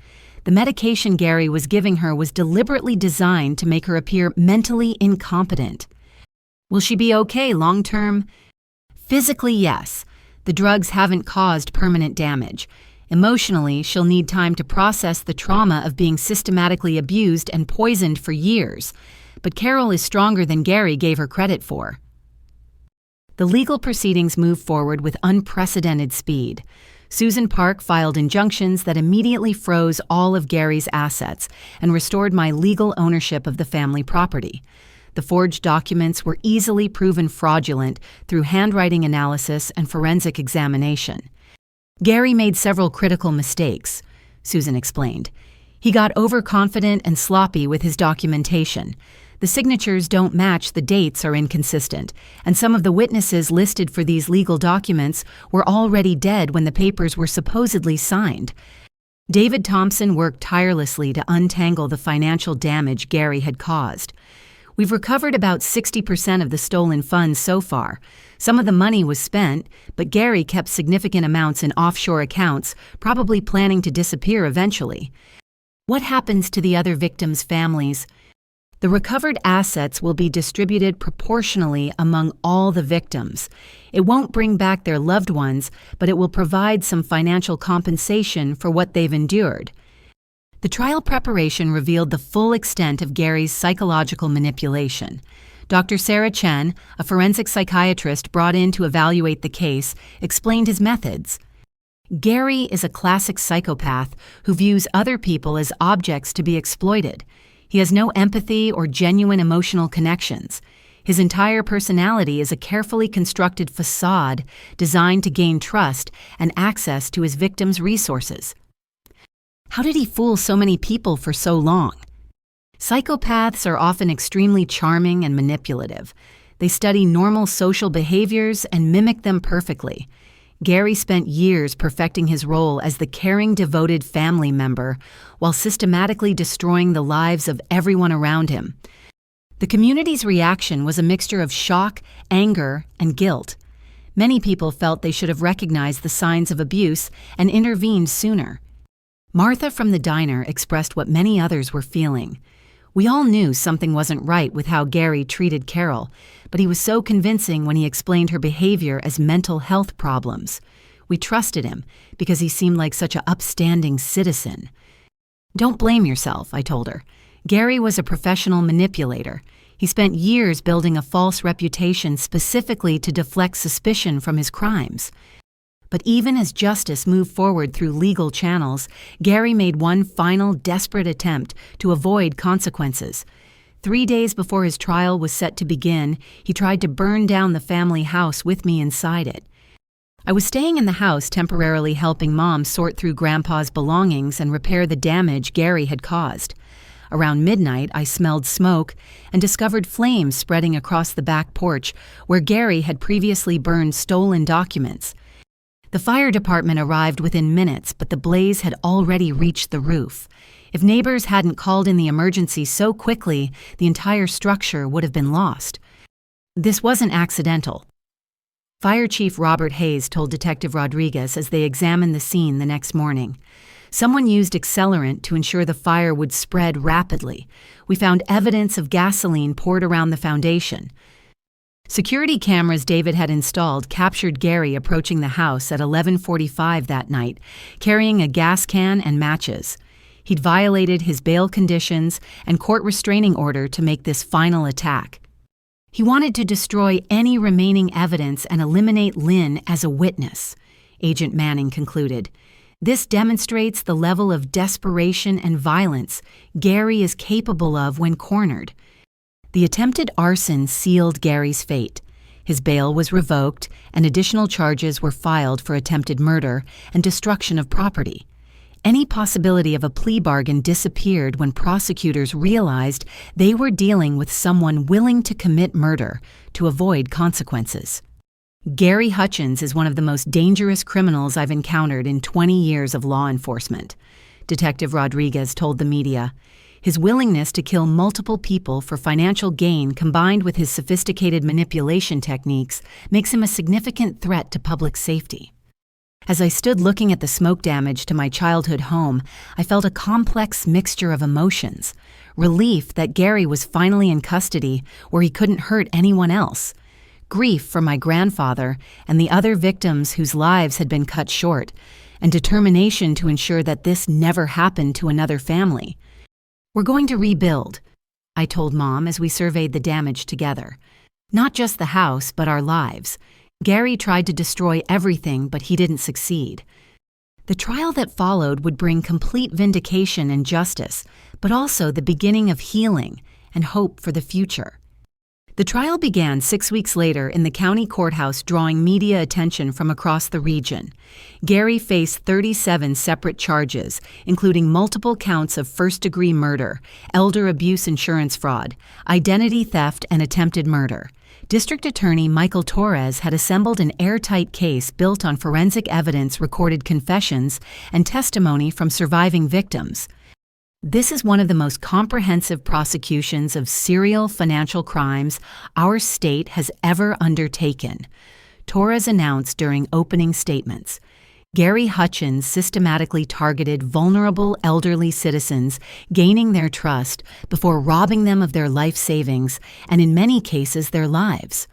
The medication Gary was giving her was deliberately designed to make her appear mentally incompetent. Will she be okay long-term? Physically, yes. The drugs haven't caused permanent damage. Emotionally, she'll need time to process the trauma of being systematically abused and poisoned for years. But Carol is stronger than Gary gave her credit for. The legal proceedings moved forward with unprecedented speed. Susan Park filed injunctions that immediately froze all of Gary's assets and restored my legal ownership of the family property. The forged documents were easily proven fraudulent through handwriting analysis and forensic examination. Gary made several critical mistakes, Susan explained. He got overconfident and sloppy with his documentation. The signatures don't match, the dates are inconsistent, and some of the witnesses listed for these legal documents were already dead when the papers were supposedly signed. David Thompson worked tirelessly to untangle the financial damage Gary had caused. We've recovered about 60% of the stolen funds so far. Some of the money was spent, but Gary kept significant amounts in offshore accounts, probably planning to disappear eventually. What happens to the other victims' families? The recovered assets will be distributed proportionally among all the victims. It won't bring back their loved ones, but it will provide some financial compensation for what they've endured. The trial preparation revealed the full extent of Gary's psychological manipulation. Dr. Sarah Chen, a forensic psychiatrist brought in to evaluate the case, explained his methods. Gary is a classic psychopath who views other people as objects to be exploited. He has no empathy or genuine emotional connections. His entire personality is a carefully constructed facade designed to gain trust and access to his victims' resources. How did he fool so many people for so long? Psychopaths are often extremely charming and manipulative. They study normal social behaviors and mimic them perfectly. Gary spent years perfecting his role as the caring, devoted family member while systematically destroying the lives of everyone around him. The community's reaction was a mixture of shock, anger, and guilt. Many people felt they should have recognized the signs of abuse and intervened sooner. Martha from the diner expressed what many others were feeling. We all knew something wasn't right with how Gary treated Carol, but he was so convincing when he explained her behavior as mental health problems. We trusted him because he seemed like such an upstanding citizen. Don't blame yourself, I told her. Gary was a professional manipulator. He spent years building a false reputation specifically to deflect suspicion from his crimes. But even as justice moved forward through legal channels, Gary made one final desperate attempt to avoid consequences. 3 days before his trial was set to begin, he tried to burn down the family house with me inside it. I was staying in the house temporarily helping Mom sort through Grandpa's belongings and repair the damage Gary had caused. Around midnight, I smelled smoke and discovered flames spreading across the back porch where Gary had previously burned stolen documents. The fire department arrived within minutes, but the blaze had already reached the roof. If neighbors hadn't called in the emergency so quickly, the entire structure would have been lost. This wasn't accidental. Fire Chief Robert Hayes told Detective Rodriguez as they examined the scene the next morning. Someone used accelerant to ensure the fire would spread rapidly. We found evidence of gasoline poured around the foundation. Security cameras David had installed captured Gary approaching the house at 11:45 that night, carrying a gas can and matches. He'd violated his bail conditions and court restraining order to make this final attack. He wanted to destroy any remaining evidence and eliminate Lynn as a witness, Agent Manning concluded. This demonstrates the level of desperation and violence Gary is capable of when cornered. The attempted arson sealed Gary's fate. His bail was revoked, and additional charges were filed for attempted murder and destruction of property. Any possibility of a plea bargain disappeared when prosecutors realized they were dealing with someone willing to commit murder to avoid consequences. Gary Hutchins is one of the most dangerous criminals I've encountered in 20 years of law enforcement, Detective Rodriguez told the media. His willingness to kill multiple people for financial gain combined with his sophisticated manipulation techniques makes him a significant threat to public safety. As I stood looking at the smoke damage to my childhood home, I felt a complex mixture of emotions. Relief that Gary was finally in custody where he couldn't hurt anyone else. Grief for my grandfather and the other victims whose lives had been cut short, and determination to ensure that this never happened to another family. "We're going to rebuild," I told Mom as we surveyed the damage together. "Not just the house, but our lives. Gary tried to destroy everything, but he didn't succeed." The trial that followed would bring complete vindication and justice, but also the beginning of healing and hope for the future. The trial began 6 weeks later in the county courthouse, drawing media attention from across the region. Gary faced 37 separate charges, including multiple counts of first-degree murder, elder abuse insurance fraud, identity theft, and attempted murder. District Attorney Michael Torres had assembled an airtight case built on forensic evidence, recorded confessions, and testimony from surviving victims. This is one of the most comprehensive prosecutions of serial financial crimes our state has ever undertaken, Torres announced during opening statements. Gary Hutchins systematically targeted vulnerable elderly citizens, gaining their trust before robbing them of their life savings and, in many cases, their lives.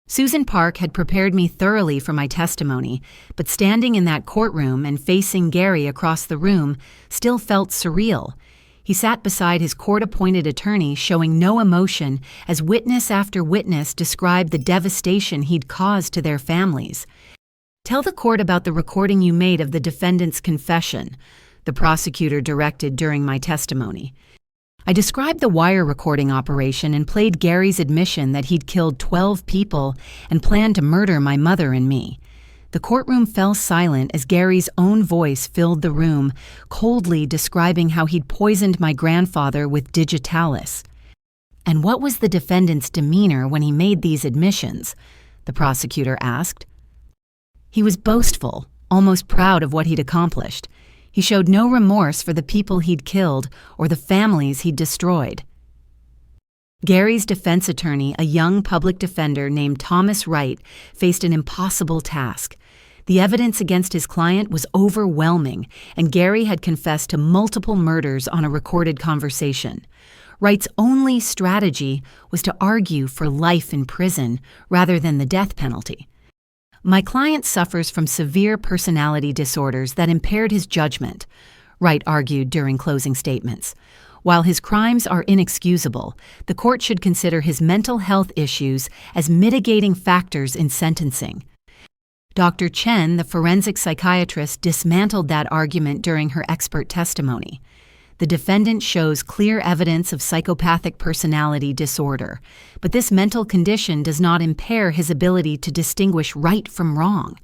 Susan Park had prepared me thoroughly for my testimony, but standing in that courtroom and facing Gary across the room still felt surreal. He sat beside his court-appointed attorney, showing no emotion as witness after witness described the devastation he'd caused to their families. "Tell the court about the recording you made of the defendant's confession," the prosecutor directed during my testimony. I described the wire recording operation and played Gary's admission that he'd killed 12 people and planned to murder my mother and me. The courtroom fell silent as Gary's own voice filled the room, coldly describing how he'd poisoned my grandfather with digitalis. "And what was the defendant's demeanor when he made these admissions?" the prosecutor asked. "He was boastful, almost proud of what he'd accomplished. He showed no remorse for the people he'd killed or the families he'd destroyed." Gary's defense attorney, a young public defender named Thomas Wright, faced an impossible task. The evidence against his client was overwhelming, and Gary had confessed to multiple murders on a recorded conversation. Wright's only strategy was to argue for life in prison rather than the death penalty. "My client suffers from severe personality disorders that impaired his judgment," Wright argued during closing statements. "While his crimes are inexcusable, the court should consider his mental health issues as mitigating factors in sentencing." Dr. Chen, the forensic psychiatrist, dismantled that argument during her expert testimony. "The defendant shows clear evidence of psychopathic personality disorder, but this mental condition does not impair his ability to distinguish right from wrong.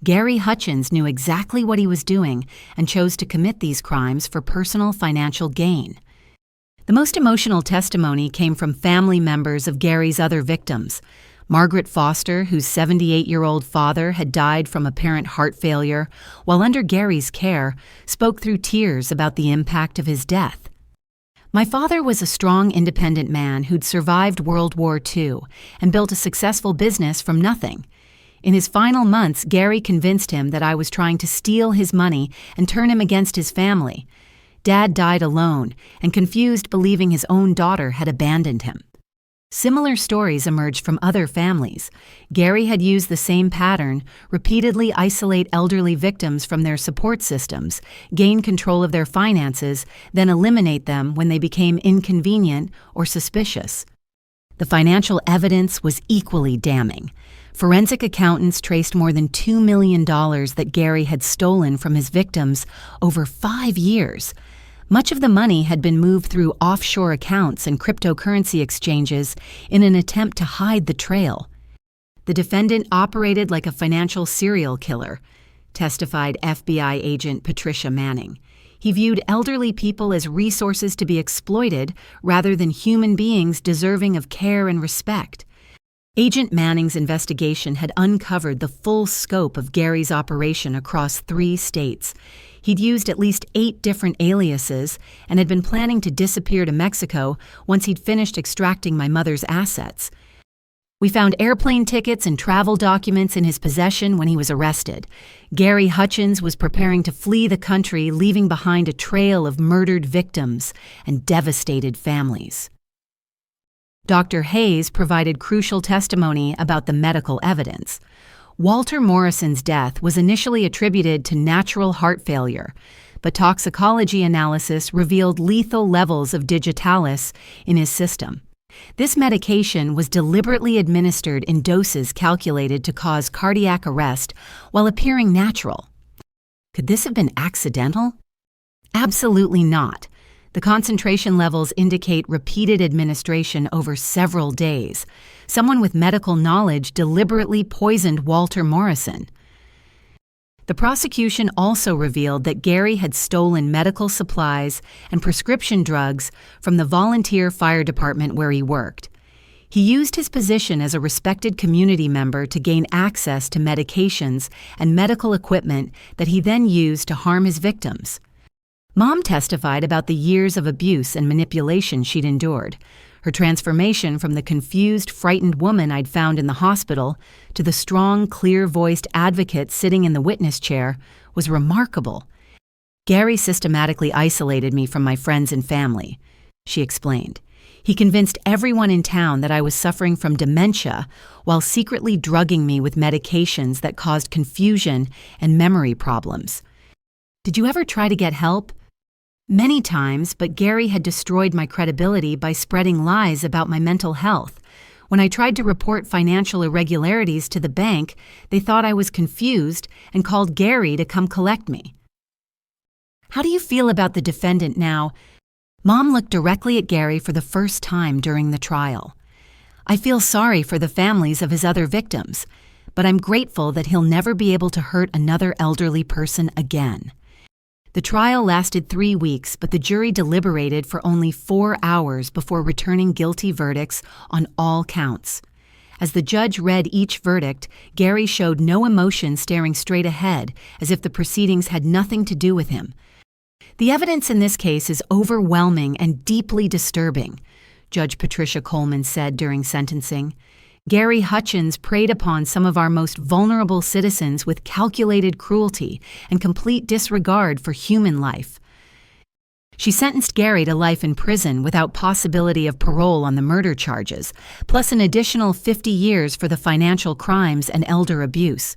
Gary Hutchins knew exactly what he was doing and chose to commit these crimes for personal financial gain." The most emotional testimony came from family members of Gary's other victims. Margaret Foster, whose 78-year-old father had died from apparent heart failure while under Gary's care, spoke through tears about the impact of his death. My father was a strong, independent man who'd survived World War II and built a successful business from nothing. In his final months, Gary convinced him that I was trying to steal his money and turn him against his family. Dad died alone and confused, believing his own daughter had abandoned him. Similar stories emerged from other families. Gary had used the same pattern, repeatedly isolate elderly victims from their support systems, gain control of their finances, then eliminate them when they became inconvenient or suspicious. The financial evidence was equally damning. Forensic accountants traced more than $2 million that Gary had stolen from his victims over 5 years. Much of the money had been moved through offshore accounts and cryptocurrency exchanges in an attempt to hide the trail. The defendant operated like a financial serial killer, testified FBI agent Patricia Manning. He viewed elderly people as resources to be exploited rather than human beings deserving of care and respect. Agent Manning's investigation had uncovered the full scope of Gary's operation across 3 states. He'd used at least 8 different aliases and had been planning to disappear to Mexico once he'd finished extracting my mother's assets. We found airplane tickets and travel documents in his possession when he was arrested. Gary Hutchins was preparing to flee the country, leaving behind a trail of murdered victims and devastated families. Dr. Hayes provided crucial testimony about the medical evidence. Walter Morrison's death was initially attributed to natural heart failure, but toxicology analysis revealed lethal levels of digitalis in his system. This medication was deliberately administered in doses calculated to cause cardiac arrest while appearing natural. Could this have been accidental? Absolutely not. The concentration levels indicate repeated administration over several days. Someone with medical knowledge deliberately poisoned Walter Morrison. The prosecution also revealed that Gary had stolen medical supplies and prescription drugs from the volunteer fire department where he worked. He used his position as a respected community member to gain access to medications and medical equipment that he then used to harm his victims. Mom testified about the years of abuse and manipulation she'd endured. Her transformation from the confused, frightened woman I'd found in the hospital to the strong, clear-voiced advocate sitting in the witness chair was remarkable. Gary systematically isolated me from my friends and family, she explained. He convinced everyone in town that I was suffering from dementia while secretly drugging me with medications that caused confusion and memory problems. Did you ever try to get help? Many times, but Gary had destroyed my credibility by spreading lies about my mental health. When I tried to report financial irregularities to the bank, they thought I was confused and called Gary to come collect me. How do you feel about the defendant now? Mom looked directly at Gary for the first time during the trial. I feel sorry for the families of his other victims, but I'm grateful that he'll never be able to hurt another elderly person again. The trial lasted 3 weeks, but the jury deliberated for only 4 hours before returning guilty verdicts on all counts. As the judge read each verdict, Gary showed no emotion, staring straight ahead, as if the proceedings had nothing to do with him. The evidence in this case is overwhelming and deeply disturbing, Judge Patricia Coleman said during sentencing. Gary Hutchins preyed upon some of our most vulnerable citizens with calculated cruelty and complete disregard for human life. She sentenced Gary to life in prison without possibility of parole on the murder charges, plus an additional 50 years for the financial crimes and elder abuse.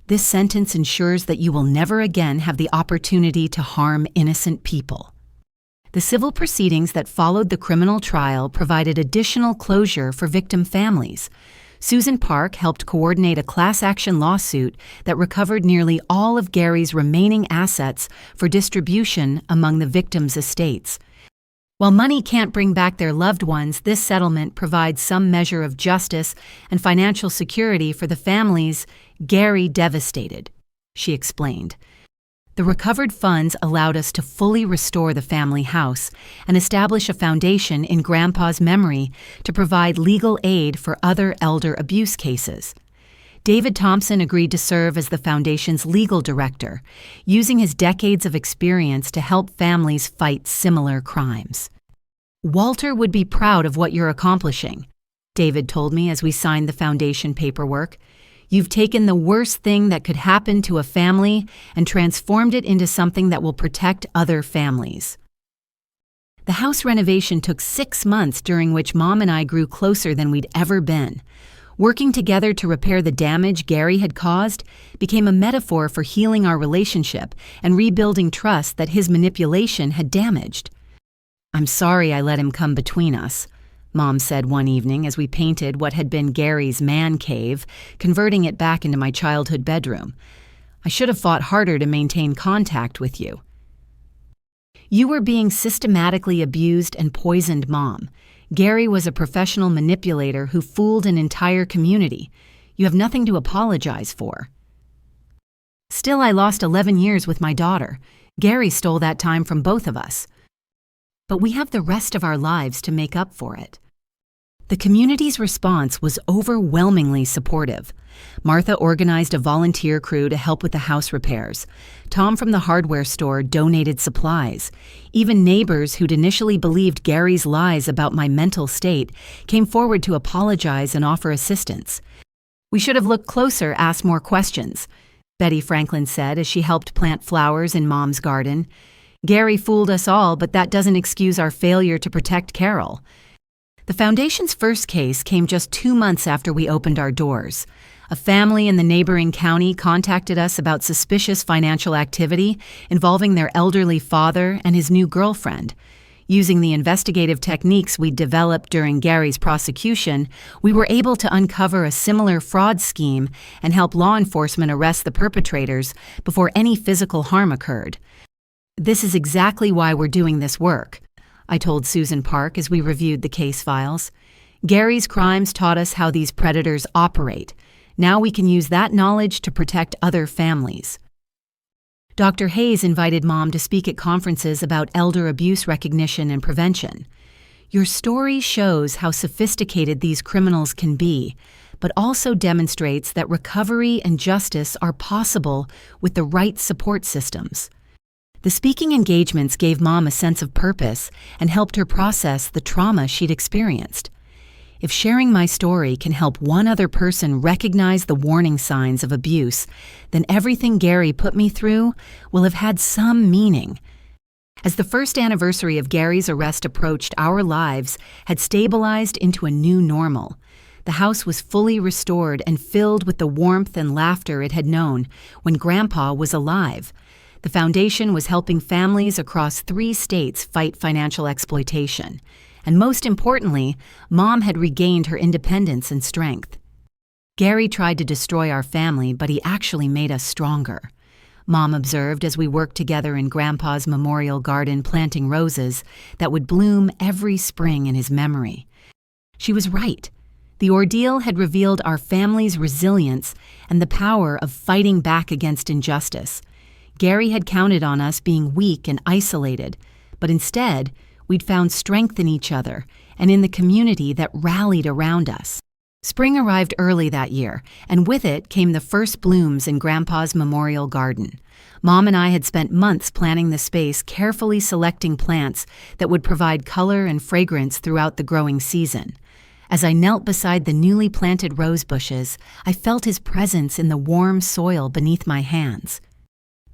This sentence ensures that you will never again have the opportunity to harm innocent people. The civil proceedings that followed the criminal trial provided additional closure for victim families. Susan Park helped coordinate a class action lawsuit that recovered nearly all of Gary's remaining assets for distribution among the victims' estates. While money can't bring back their loved ones, this settlement provides some measure of justice and financial security for the families Gary devastated, she explained. The recovered funds allowed us to fully restore the family house and establish a foundation in Grandpa's memory to provide legal aid for other elder abuse cases. David Thompson agreed to serve as the foundation's legal director, using his decades of experience to help families fight similar crimes. "Walter would be proud of what you're accomplishing," David told me as we signed the foundation paperwork. "You've taken the worst thing that could happen to a family and transformed it into something that will protect other families." The house renovation took 6 months, during which Mom and I grew closer than we'd ever been. Working together to repair the damage Gary had caused became a metaphor for healing our relationship and rebuilding trust that his manipulation had damaged. "I'm sorry I let him come between us," Mom said one evening as we painted what had been Gary's man cave, converting it back into my childhood bedroom. "I should have fought harder to maintain contact with you." "You were being systematically abused and poisoned, Mom. Gary was a professional manipulator who fooled an entire community. You have nothing to apologize for." "Still, I lost 11 years with my daughter. Gary stole that time from both of us. But we have the rest of our lives to make up for it." The community's response was overwhelmingly supportive. Martha organized a volunteer crew to help with the house repairs. Tom from the hardware store donated supplies. Even neighbors who'd initially believed Gary's lies about my mental state came forward to apologize and offer assistance. "We should have looked closer, asked more questions," Betty Franklin said as she helped plant flowers in Mom's garden. "Gary fooled us all, but that doesn't excuse our failure to protect Carol." The foundation's first case came just 2 months after we opened our doors. A family in the neighboring county contacted us about suspicious financial activity involving their elderly father and his new girlfriend. Using the investigative techniques we'd developed during Gary's prosecution, we were able to uncover a similar fraud scheme and help law enforcement arrest the perpetrators before any physical harm occurred. "This is exactly why we're doing this work," I told Susan Park as we reviewed the case files. "Gary's crimes taught us how these predators operate. Now we can use that knowledge to protect other families." Dr. Hayes invited Mom to speak at conferences about elder abuse recognition and prevention. "Your story shows how sophisticated these criminals can be, but also demonstrates that recovery and justice are possible with the right support systems." The speaking engagements gave Mom a sense of purpose and helped her process the trauma she'd experienced. "If sharing my story can help one other person recognize the warning signs of abuse, then everything Gary put me through will have had some meaning." As the first anniversary of Gary's arrest approached, our lives had stabilized into a new normal. The house was fully restored and filled with the warmth and laughter it had known when Grandpa was alive. The foundation was helping families across 3 states fight financial exploitation. And most importantly, Mom had regained her independence and strength. "Gary tried to destroy our family, but he actually made us stronger," Mom observed as we worked together in Grandpa's memorial garden planting roses that would bloom every spring in his memory. She was right. The ordeal had revealed our family's resilience and the power of fighting back against injustice. Gary had counted on us being weak and isolated, but instead, we'd found strength in each other and in the community that rallied around us. Spring arrived early that year, and with it came the first blooms in Grandpa's memorial garden. Mom and I had spent months planning the space, carefully selecting plants that would provide color and fragrance throughout the growing season. As I knelt beside the newly planted rose bushes, I felt his presence in the warm soil beneath my hands.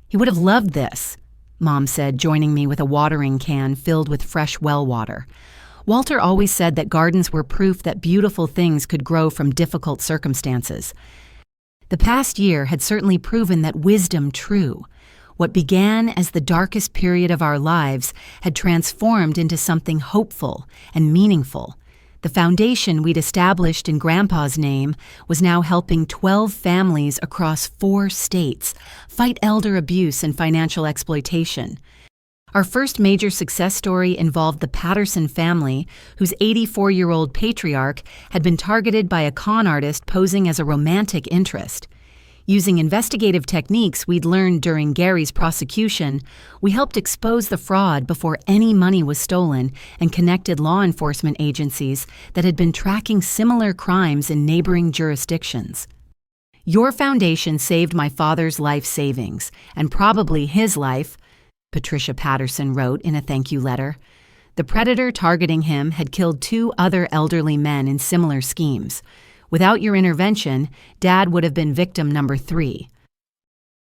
"He would have loved this," Mom said, joining me with a watering can filled with fresh well water. "Walter always said that gardens were proof that beautiful things could grow from difficult circumstances." The past year had certainly proven that wisdom true. What began as the darkest period of our lives had transformed into something hopeful and meaningful. The foundation we'd established in Grandpa's name was now helping 12 families across 4 states fight elder abuse and financial exploitation. Our first major success story involved the Patterson family, whose 84-year-old patriarch had been targeted by a con artist posing as a romantic interest. Using investigative techniques we'd learned during Gary's prosecution, we helped expose the fraud before any money was stolen and connected law enforcement agencies that had been tracking similar crimes in neighboring jurisdictions. Your foundation saved my father's life savings, and probably his life, Patricia Patterson wrote in a thank you letter. The predator targeting him had killed 2 other elderly men in similar schemes. Without your intervention, Dad would have been victim number 3.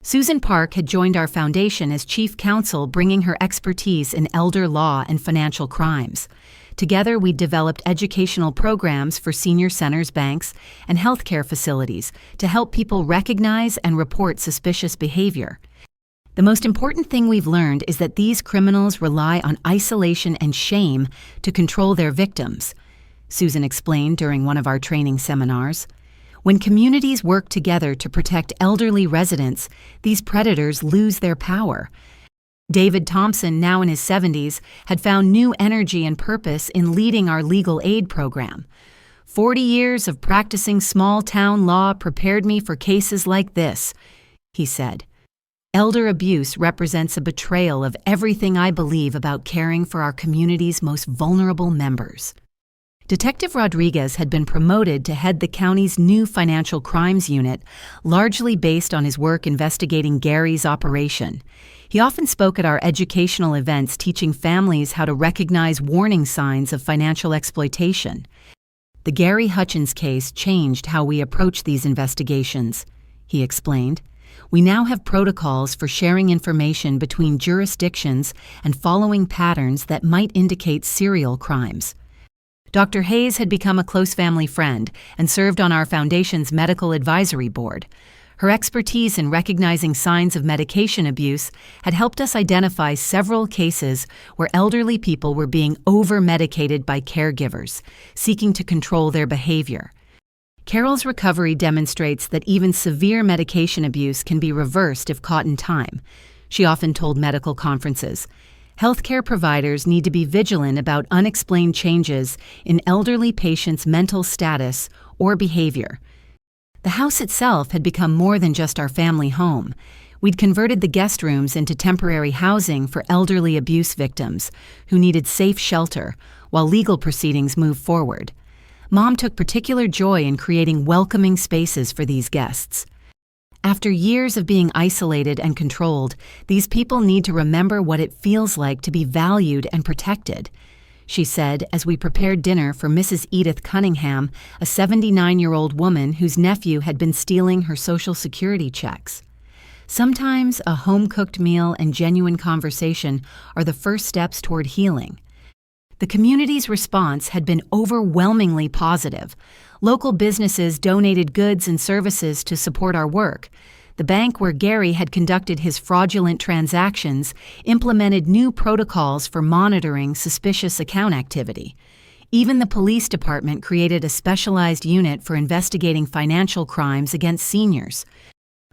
Susan Park had joined our foundation as chief counsel, bringing her expertise in elder law and financial crimes. Together, we developed educational programs for senior centers, banks, and healthcare facilities to help people recognize and report suspicious behavior. The most important thing we've learned is that these criminals rely on isolation and shame to control their victims, Susan explained during one of our training seminars. When communities work together to protect elderly residents, these predators lose their power. David Thompson, now in his 70s, had found new energy and purpose in leading our legal aid program. 40 years of practicing small-town law prepared me for cases like this, he said. Elder abuse represents a betrayal of everything I believe about caring for our community's most vulnerable members. Detective Rodriguez had been promoted to head the county's new financial crimes unit, largely based on his work investigating Gary's operation. He often spoke at our educational events, teaching families how to recognize warning signs of financial exploitation. The Gary Hutchins case changed how we approach these investigations, he explained. We now have protocols for sharing information between jurisdictions and following patterns that might indicate serial crimes. Dr. Hayes had become a close family friend and served on our foundation's medical advisory board. Her expertise in recognizing signs of medication abuse had helped us identify several cases where elderly people were being over-medicated by caregivers, seeking to control their behavior. Carol's recovery demonstrates that even severe medication abuse can be reversed if caught in time, she often told medical conferences. Healthcare providers need to be vigilant about unexplained changes in elderly patients' mental status or behavior. The house itself had become more than just our family home. We'd converted the guest rooms into temporary housing for elderly abuse victims who needed safe shelter while legal proceedings moved forward. Mom took particular joy in creating welcoming spaces for these guests. After years of being isolated and controlled, these people need to remember what it feels like to be valued and protected, she said as we prepared dinner for Mrs. Edith Cunningham, a 79-year-old woman whose nephew had been stealing her Social Security checks. Sometimes a home-cooked meal and genuine conversation are the first steps toward healing. The community's response had been overwhelmingly positive. Local businesses donated goods and services to support our work. The bank where Gary had conducted his fraudulent transactions implemented new protocols for monitoring suspicious account activity. Even the police department created a specialized unit for investigating financial crimes against seniors.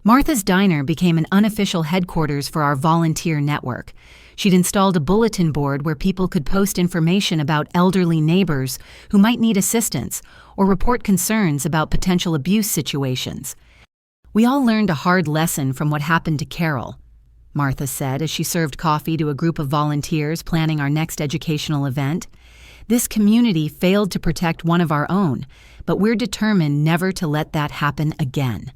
Martha's Diner became an unofficial headquarters for our volunteer network. She'd installed a bulletin board where people could post information about elderly neighbors who might need assistance or report concerns about potential abuse situations. We all learned a hard lesson from what happened to Carol, Martha said as she served coffee to a group of volunteers planning our next educational event. This community failed to protect one of our own, but we're determined never to let that happen again.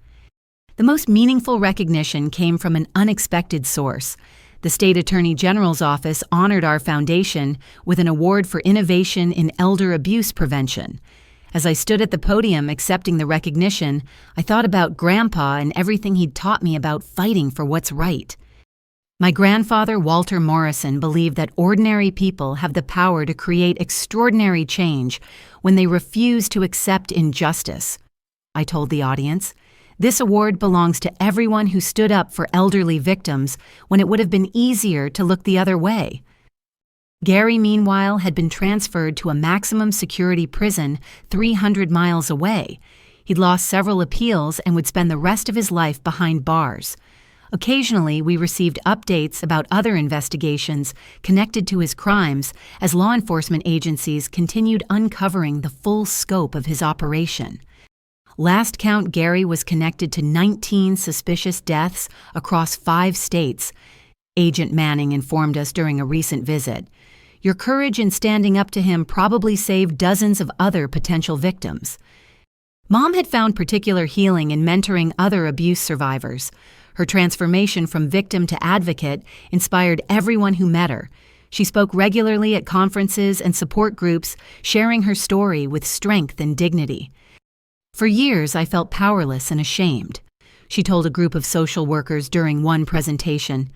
The most meaningful recognition came from an unexpected source. The State Attorney General's office honored our foundation with an award for innovation in elder abuse prevention. As I stood at the podium accepting the recognition, I thought about Grandpa and everything he'd taught me about fighting for what's right. My grandfather, Walter Morrison, believed that ordinary people have the power to create extraordinary change when they refuse to accept injustice, I told the audience. This award belongs to everyone who stood up for elderly victims when it would have been easier to look the other way. Gary, meanwhile, had been transferred to a maximum security prison 300 miles away. He'd lost several appeals and would spend the rest of his life behind bars. Occasionally, we received updates about other investigations connected to his crimes as law enforcement agencies continued uncovering the full scope of his operation. Last count, Gary was connected to 19 suspicious deaths across 5 states, Agent Manning informed us during a recent visit. Your courage in standing up to him probably saved dozens of other potential victims. Mom had found particular healing in mentoring other abuse survivors. Her transformation from victim to advocate inspired everyone who met her. She spoke regularly at conferences and support groups, sharing her story with strength and dignity. For years, I felt powerless and ashamed, she told a group of social workers during one presentation.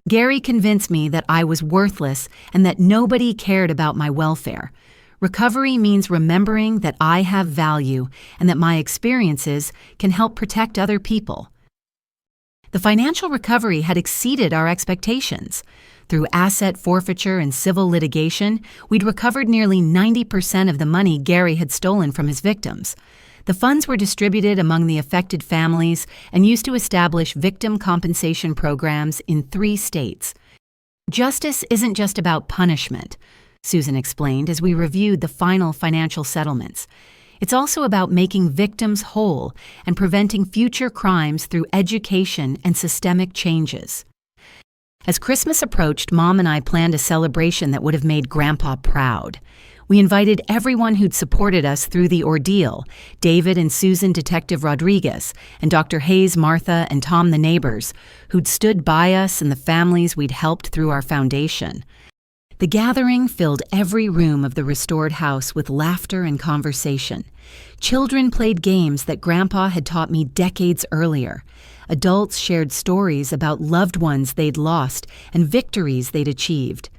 Gary convinced me that I was worthless and that nobody cared about my welfare. Recovery means remembering that I have value and that my experiences can help protect other people. The financial recovery had exceeded our expectations. Through asset forfeiture and civil litigation, we'd recovered nearly 90% of the money Gary had stolen from his victims. The funds were distributed among the affected families and used to establish victim compensation programs in 3 states. Justice isn't just about punishment, Susan explained as we reviewed the final financial settlements. It's also about making victims whole and preventing future crimes through education and systemic changes. As Christmas approached, Mom and I planned a celebration that would have made Grandpa proud. We invited everyone who'd supported us through the ordeal, David and Susan Detective Rodriguez, and Dr. Hayes, Martha, and Tom the neighbors, who'd stood by us and the families we'd helped through our foundation. The gathering filled every room of the restored house with laughter and conversation. Children played games that Grandpa had taught me decades earlier. Adults shared stories about loved ones they'd lost and victories they'd achieved.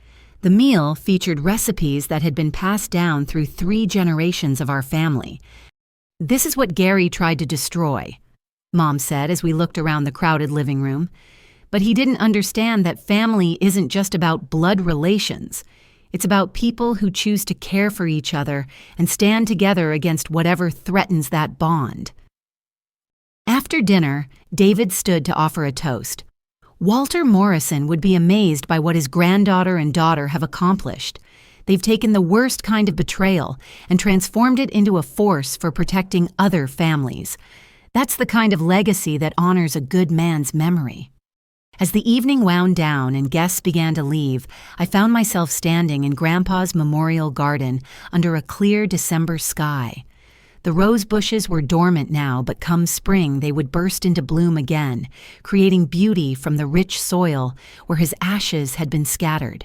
The meal featured recipes that had been passed down through 3 generations of our family. This is what Gary tried to destroy, Mom said as we looked around the crowded living room. But he didn't understand that family isn't just about blood relations. It's about people who choose to care for each other and stand together against whatever threatens that bond. After dinner, David stood to offer a toast. Walter Morrison would be amazed by what his granddaughter and daughter have accomplished. They've taken the worst kind of betrayal and transformed it into a force for protecting other families. That's the kind of legacy that honors a good man's memory. As the evening wound down and guests began to leave, I found myself standing in Grandpa's memorial garden under a clear December sky. The rose bushes were dormant now, but come spring they would burst into bloom again, creating beauty from the rich soil where his ashes had been scattered.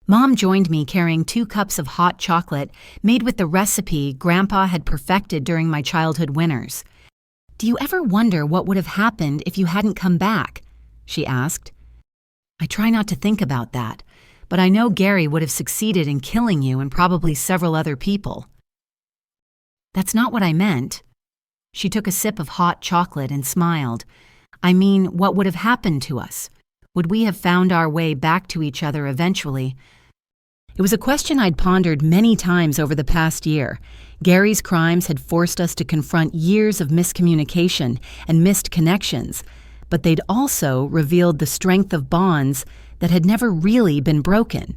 Mom joined me carrying 2 cups of hot chocolate made with the recipe Grandpa had perfected during my childhood winters. "Do you ever wonder what would have happened if you hadn't come back?" she asked. "I try not to think about that, but I know Gary would have succeeded in killing you and probably several other people." "That's not what I meant." She took a sip of hot chocolate and smiled. "I mean, what would have happened to us? Would we have found our way back to each other eventually?" It was a question I'd pondered many times over the past year. Gary's crimes had forced us to confront years of miscommunication and missed connections, but they'd also revealed the strength of bonds that had never really been broken.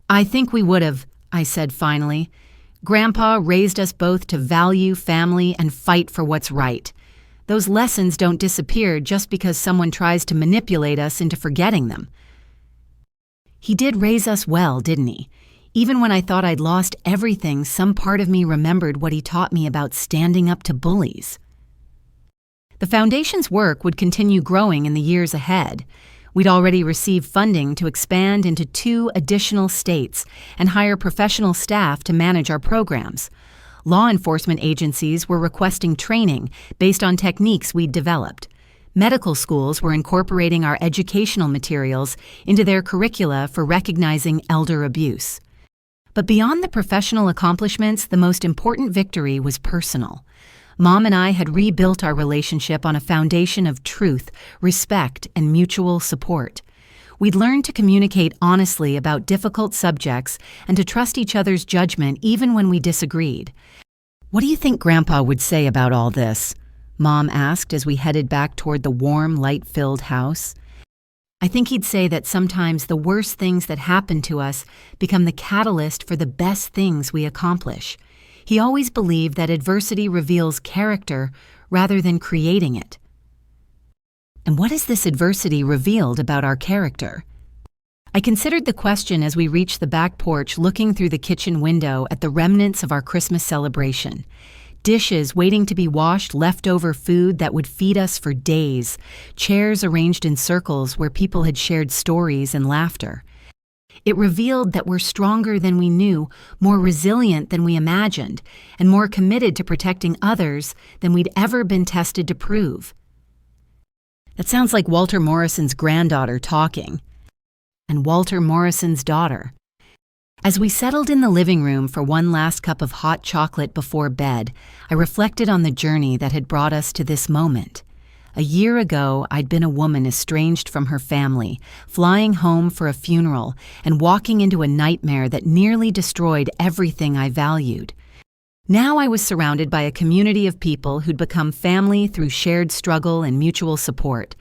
"I think we would have," I said finally. "Grandpa raised us both to value family and fight for what's right. Those lessons don't disappear just because someone tries to manipulate us into forgetting them." He did raise us well, didn't he? Even when I thought I'd lost everything, some part of me remembered what he taught me about standing up to bullies. The Foundation's work would continue growing in the years ahead. We'd already received funding to expand into 2 additional states and hire professional staff to manage our programs. Law enforcement agencies were requesting training based on techniques we'd developed. Medical schools were incorporating our educational materials into their curricula for recognizing elder abuse. But beyond the professional accomplishments, the most important victory was personal. Mom and I had rebuilt our relationship on a foundation of truth, respect, and mutual support. We'd learned to communicate honestly about difficult subjects and to trust each other's judgment even when we disagreed. "What do you think Grandpa would say about all this?" Mom asked as we headed back toward the warm, light-filled house. "I think he'd say that sometimes the worst things that happen to us become the catalyst for the best things we accomplish. He always believed that adversity reveals character rather than creating it. And what has this adversity revealed about our character? I considered the question as we reached the back porch, looking through the kitchen window at the remnants of our Christmas celebration. Dishes waiting to be washed, leftover food that would feed us for days, chairs arranged in circles where people had shared stories and laughter. It revealed that we're stronger than we knew, more resilient than we imagined, and more committed to protecting others than we'd ever been tested to prove. That sounds like Walter Morrison's granddaughter talking. And Walter Morrison's daughter. As we settled in the living room for one last cup of hot chocolate before bed, I reflected on the journey that had brought us to this moment. A year ago, I'd been a woman estranged from her family, flying home for a funeral and walking into a nightmare that nearly destroyed everything I valued. Now I was surrounded by a community of people who'd become family through shared struggle and mutual support.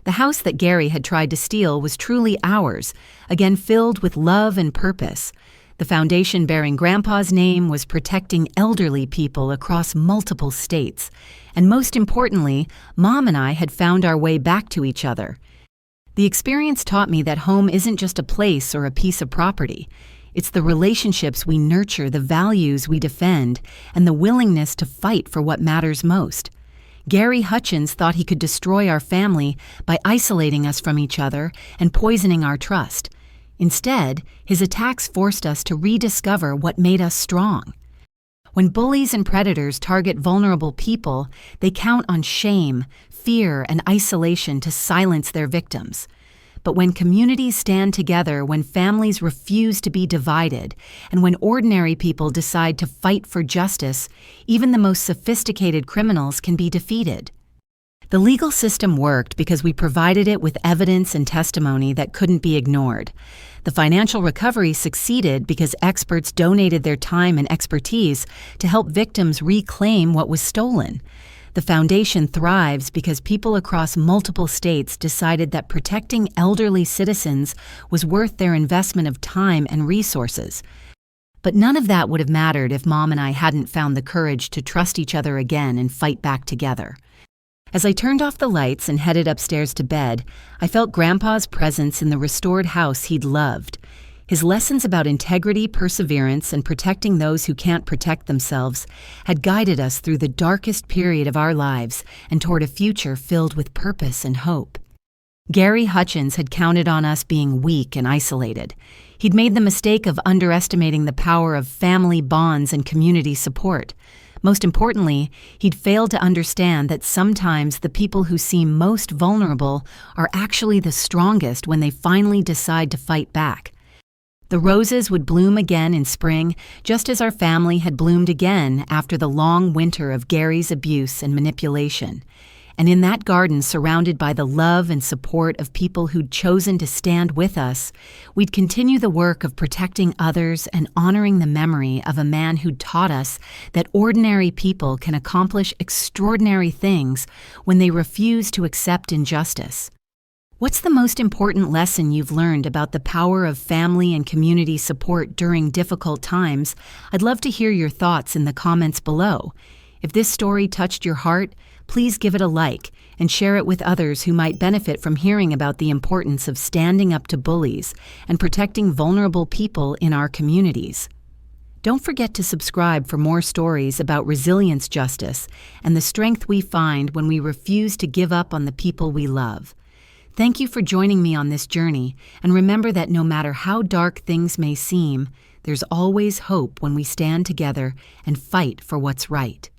The house that Gary had tried to steal was truly ours, again filled with love and purpose. The foundation bearing Grandpa's name was protecting elderly people across multiple states. And most importantly, Mom and I had found our way back to each other. The experience taught me that home isn't just a place or a piece of property. It's the relationships we nurture, the values we defend, and the willingness to fight for what matters most. Gary Hutchins thought he could destroy our family by isolating us from each other and poisoning our trust. Instead, his attacks forced us to rediscover what made us strong. When bullies and predators target vulnerable people, they count on shame, fear, and isolation to silence their victims. But when communities stand together, when families refuse to be divided, and when ordinary people decide to fight for justice, even the most sophisticated criminals can be defeated. The legal system worked because we provided it with evidence and testimony that couldn't be ignored. The financial recovery succeeded because experts donated their time and expertise to help victims reclaim what was stolen. The foundation thrives because people across multiple states decided that protecting elderly citizens was worth their investment of time and resources. But none of that would have mattered if Mom and I hadn't found the courage to trust each other again and fight back together. As I turned off the lights and headed upstairs to bed, I felt Grandpa's presence in the restored house he'd loved. His lessons about integrity, perseverance, and protecting those who can't protect themselves had guided us through the darkest period of our lives and toward a future filled with purpose and hope. Gary Hutchins had counted on us being weak and isolated. He'd made the mistake of underestimating the power of family bonds and community support. Most importantly, he'd failed to understand that sometimes the people who seem most vulnerable are actually the strongest when they finally decide to fight back. The roses would bloom again in spring, just as our family had bloomed again after the long winter of Gary's abuse and manipulation. And in that garden, surrounded by the love and support of people who'd chosen to stand with us, we'd continue the work of protecting others and honoring the memory of a man who'd taught us that ordinary people can accomplish extraordinary things when they refuse to accept injustice. What's the most important lesson you've learned about the power of family and community support during difficult times? I'd love to hear your thoughts in the comments below. If this story touched your heart, please give it a like and share it with others who might benefit from hearing about the importance of standing up to bullies and protecting vulnerable people in our communities. Don't forget to subscribe for more stories about resilience, justice, and the strength we find when we refuse to give up on the people we love. Thank you for joining me on this journey, and remember that no matter how dark things may seem, there's always hope when we stand together and fight for what's right.